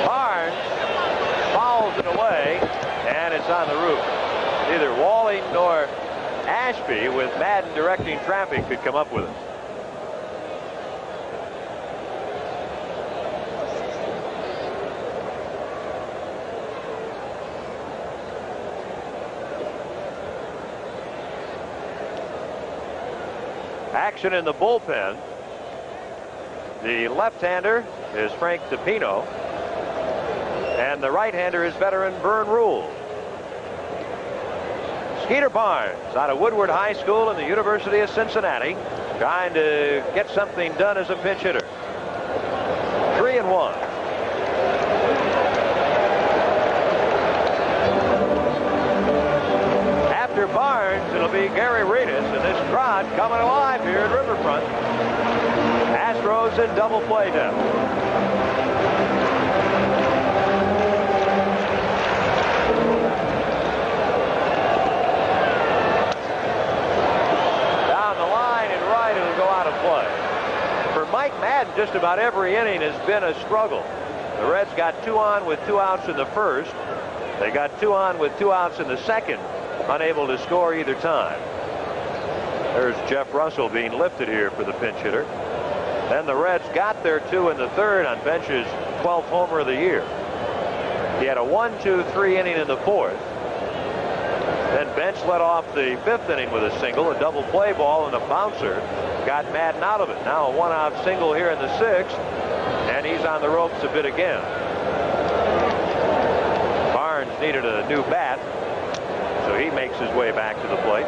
Barnes fouls it away, and it's on the roof. Neither Walling nor Ashby, with Madden directing traffic, could come up with it. Action in the bullpen. The left-hander is Frank DePino, and the right-hander is veteran Vern Rule. Skeeter Barnes out of Woodward High School in the University of Cincinnati, trying to get something done as a pinch hitter. 3-1. After Barnes, it'll be Gary Reedus, and this crowd coming alive here at Riverfront. Astros in double play now. Down the line and right, it'll go out of play. For Mike Madden, just about every inning has been a struggle. The Reds got 2 on with 2 outs in the 1st. They got 2 on with 2 outs in the 2nd. Unable to score either time. There's Jeff Russell being lifted here for the pinch hitter. Then the Reds got their 2 in the 3rd on Bench's 12th homer of the year. He had a 1-2-3 inning in the 4th. Then Bench led off the 5th inning with a single, a double play ball, and a bouncer. Got Madden out of it. Now a 1-out single here in the 6th, and he's on the ropes a bit again. Barnes needed a new bat, so he makes his way back to the plate.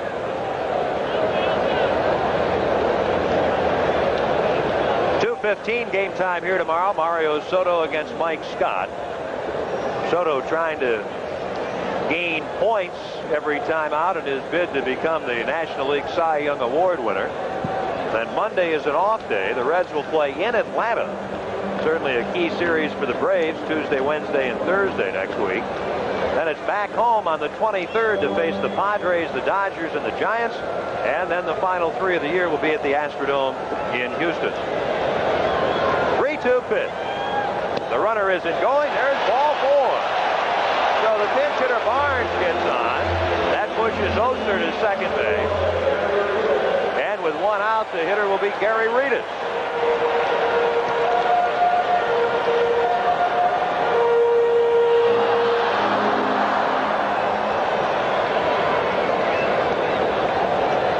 .2:15 game time here tomorrow. Mario Soto against Mike Scott. Soto trying to gain points every time out in his bid to become the National League Cy Young Award winner. Then Monday is an off day. The Reds will play in Atlanta. Certainly a key series for the Braves, Tuesday, Wednesday, and Thursday next week. Then it's back home on the 23rd to face the Padres, the Dodgers, and the Giants. And then the final 3 of the year will be at the Astrodome in Houston. 3-2 pitch. The runner isn't going. There's ball 4. So the pinch hitter Barnes gets on. That pushes Oster to second base. And with 1 out, the hitter will be Gary Reedus.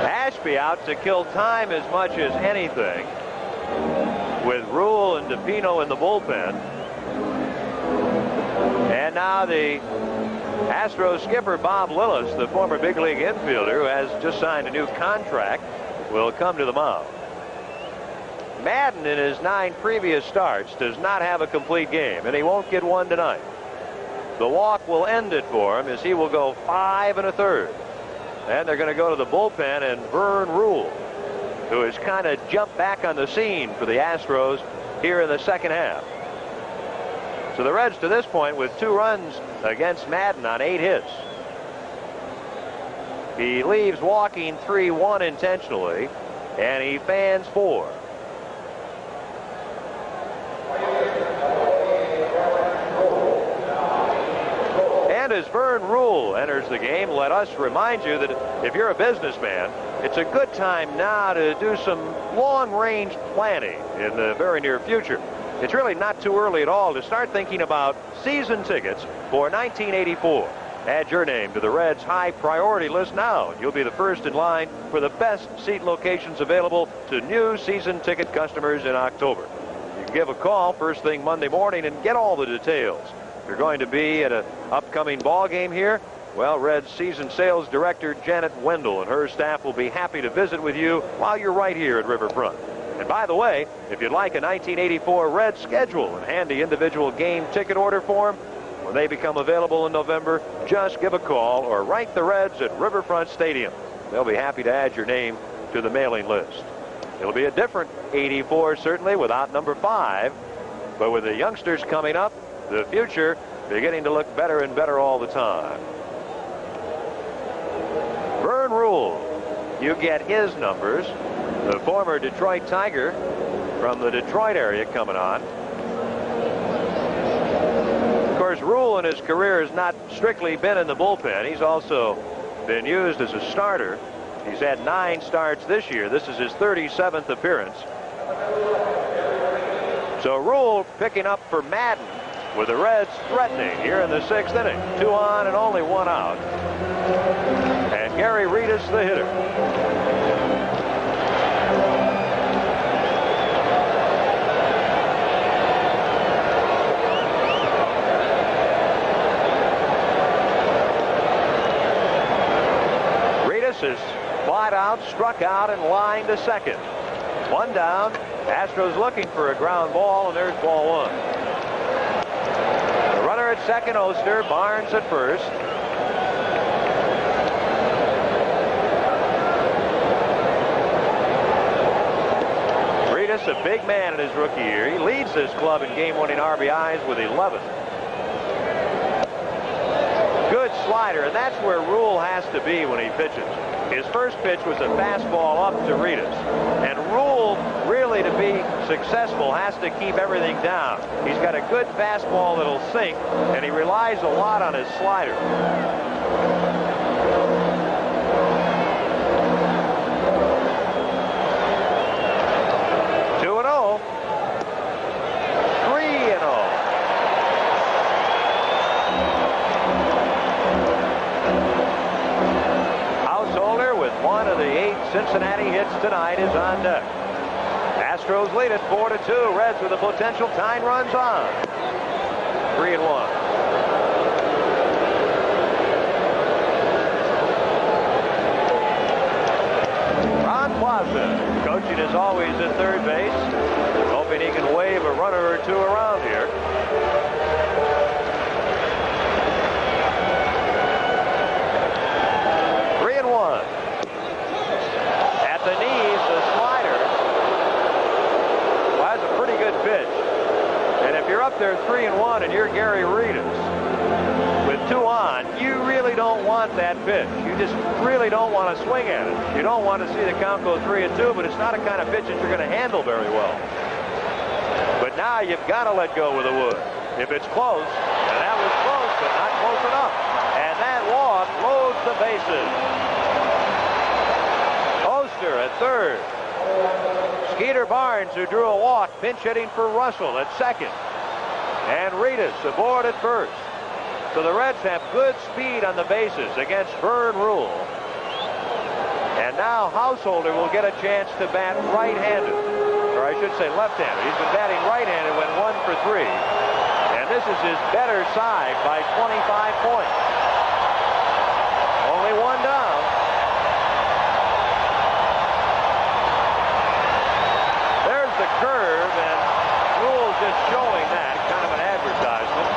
Ashby out to kill time as much as anything, with Rule and DePino in the bullpen. And now the Astros skipper Bob Lillis, the former big league infielder who has just signed a new contract, will come to the mound. Madden, in his 9 previous starts, does not have a complete game, and he won't get one tonight. The walk will end it for him, as he will go 5 1/3. And they're going to go to the bullpen, and Vern Rule, who has kind of jumped back on the scene for the Astros here in the second half. So the Reds to this point with 2 runs against Madden on 8 hits. He leaves walking 3-1 intentionally, and he fans 4. And as Vern Rule enters the game, let us remind you that if you're a businessman, it's a good time now to do some long-range planning in the very near future. It's really not too early at all to start thinking about season tickets for 1984. Add your name to the Reds' high priority list now, and you'll be the first in line for the best seat locations available to new season ticket customers in October. You can give a call first thing Monday morning and get all the details. If you're going to be at an upcoming ball game here, well, Reds season sales director Janet Wendell and her staff will be happy to visit with you while you're right here at Riverfront. And by the way, if you'd like a 1984 Reds schedule and handy individual game ticket order form, when they become available in November, just give a call or write the Reds at Riverfront Stadium. They'll be happy to add your name to the mailing list. It'll be a different 84, certainly, without number 5. But with the youngsters coming up, the future beginning to look better and better all the time. Vern Rule, you get his numbers. The former Detroit Tiger from the Detroit area coming on. Of course, Rule in his career has not strictly been in the bullpen. He's also been used as a starter. He's had 9 starts this year. This is his 37th appearance. So Rule picking up for Madden with the Reds threatening here in the 6th inning. 2 on and only 1 out. And Gary Reedus, the hitter. Is flied out, struck out, and lined to second. 1 down. Astros looking for a ground ball, and there's ball 1. The runner at second, Oster. Barnes at first. Reedus, a big man in his rookie year. He leads this club in game-winning RBIs with 11. Good slider, and that's where Rule has to be when he pitches. His first pitch was a fastball up to Reedus. And Rule, really to be successful, has to keep everything down. He's got a good fastball that'll sink, and he relies a lot on his slider. Cincinnati hits tonight is on deck. Astros lead it 4-2. Reds with a potential tying runs on. 3-1. Ron Plaza, coaching as always at third base, hoping he can wave a runner or 2 around here. The knees, the slider. Well, that's a pretty good pitch. And if you're up there 3-1 and you're Gary Reedus with 2 on, you really don't want that pitch. You just really don't want to swing at it. You don't want to see the count go 3-2, but it's not a kind of pitch that you're going to handle very well. But now you've got to let go with the wood. If it's close, and that was close, but not close enough. And that walk loads the bases. At third. Skeeter Barnes, who drew a walk, pinch hitting for Russell at second. And Reedus aboard at first. So the Reds have good speed on the bases against Vern Rule. And now Householder will get a chance to bat right-handed. Or I should say left-handed. He's been batting right-handed, went 1 for 3. And this is his better side by 25 points. Only 1 down. The curve, and Rule just showing that, kind of an advertisement.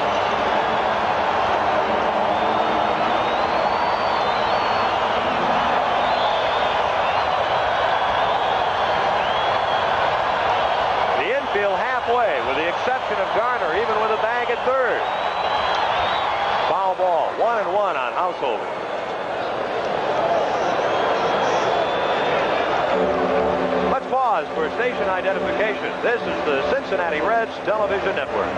The infield halfway, with the exception of Garner, even with a bag at third. Foul ball, 1-1 on Householder. pause for station identification. This is the Cincinnati Reds Television Network.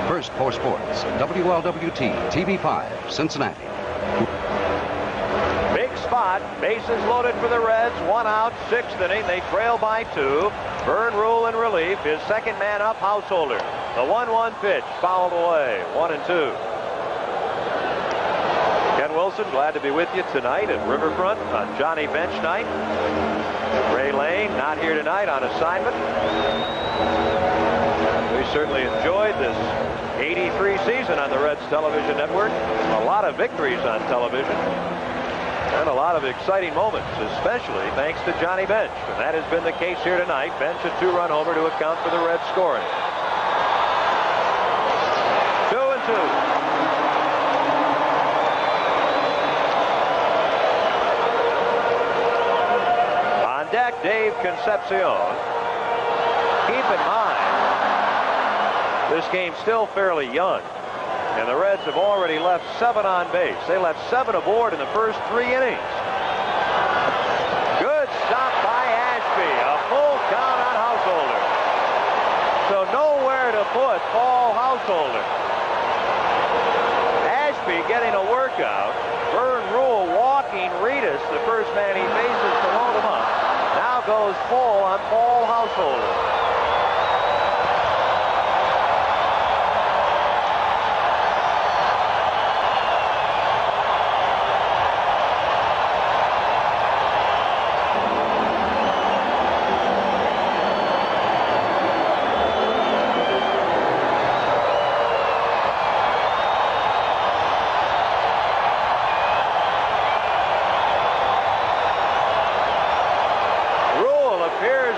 First for sports, WLWT TV5, Cincinnati. Big spot, bases loaded for the Reds, 1 out, 6th inning. They trail by 2. Vern Rule in relief. His second man up, Householder. The 1-1 pitch fouled away. 1-2. Ken Wilson, glad to be with you tonight at Riverfront on Johnny Bench night. Ray Lane not here tonight on assignment. We certainly enjoyed this 83 season on the Reds Television Network. A lot of victories on television and a lot of exciting moments, especially thanks to Johnny Bench. And that has been the case here tonight. Bench a 2-run homer to account for the Reds scoring. 2-2. Deck, Dave Concepcion. Keep in mind, this game's still fairly young, and the Reds have already left 7 on base. They left 7 aboard in the first 3 innings. Good stop by Ashby. A full count on Householder. So nowhere to put Paul Householder. Ashby getting a workout. Vern Rule walking Reedus, the first man he faces, to load him up. Now goes full on Paul Householder.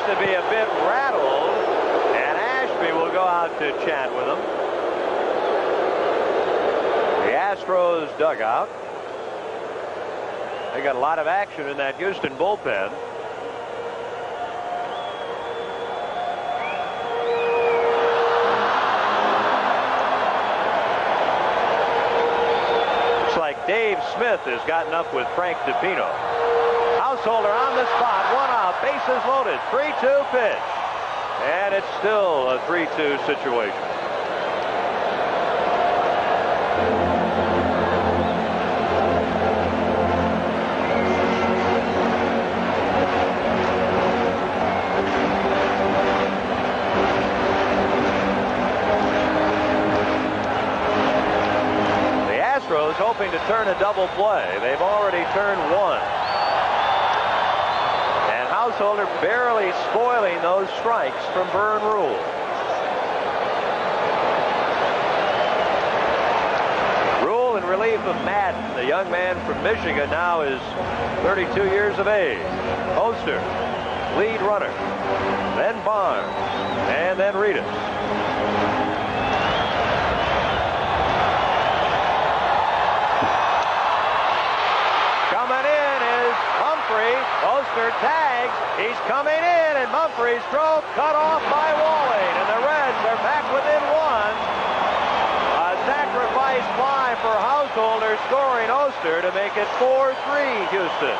To be a bit rattled, and Ashby will go out to chat with him. The Astros dugout. They got a lot of action in that Houston bullpen. Looks like Dave Smith has gotten up with Frank DiPino. Householder on the spot, 1 out, bases loaded, 3-2 pitch. And it's still a 3-2 situation. The Astros hoping to turn a double play. They've already turned 1. Householder barely spoiling those strikes from Vern Rule. Rule in relief of Madden. The young man from Michigan now is 32 years of age. Oster, lead runner. Then Barnes. And then Reedus. Oster tags. He's coming in, and Mumphrey's throw cut off by Walling, and the Reds are back within 1. A sacrifice fly for Householder, scoring Oster to make it 4-3 Houston.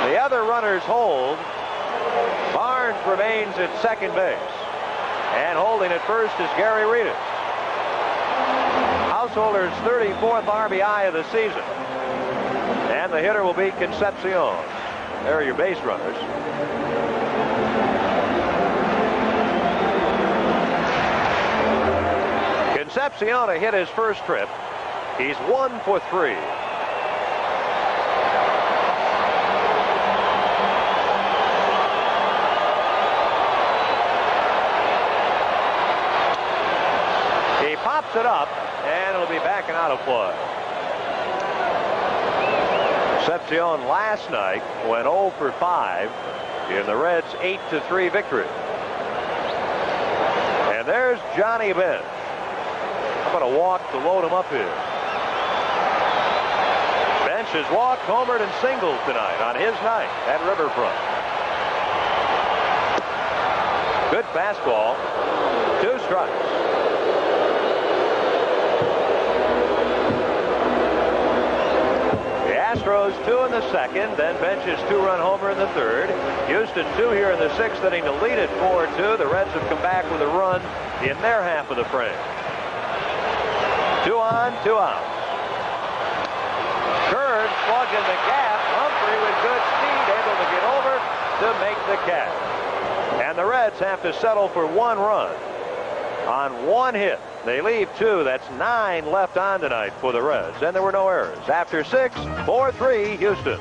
The other runners hold. Barnes remains at second base, and holding at first is Gary Reedus. Householder's 34th RBI of the season. And the hitter will be Concepcion. There are your base runners. Concepcion hit his first trip. He's 1 for 3. He pops it up, and it'll be backing out of play. Concepcion last night went 0 for 5 in the Reds' 8-3 victory. And there's Johnny Bench. I'm going to walk to load him up here. Bench has walked, homered, and singled tonight on his night at Riverfront. Good fastball. 2 strikes. Astros Astros 2 in the second, then Bench's 2-run homer in the third. Houston 2 here in the sixth inning to lead it 4-2. The Reds have come back with a run in their half of the frame. 2 on, 2 out. Curd slugged in the gap. Humphrey with good speed, able to get over to make the catch. And the Reds have to settle for 1 run on 1 hit. They leave 2. That's 9 left on tonight for the Reds. And there were no errors. After 6, 4-3 Houston.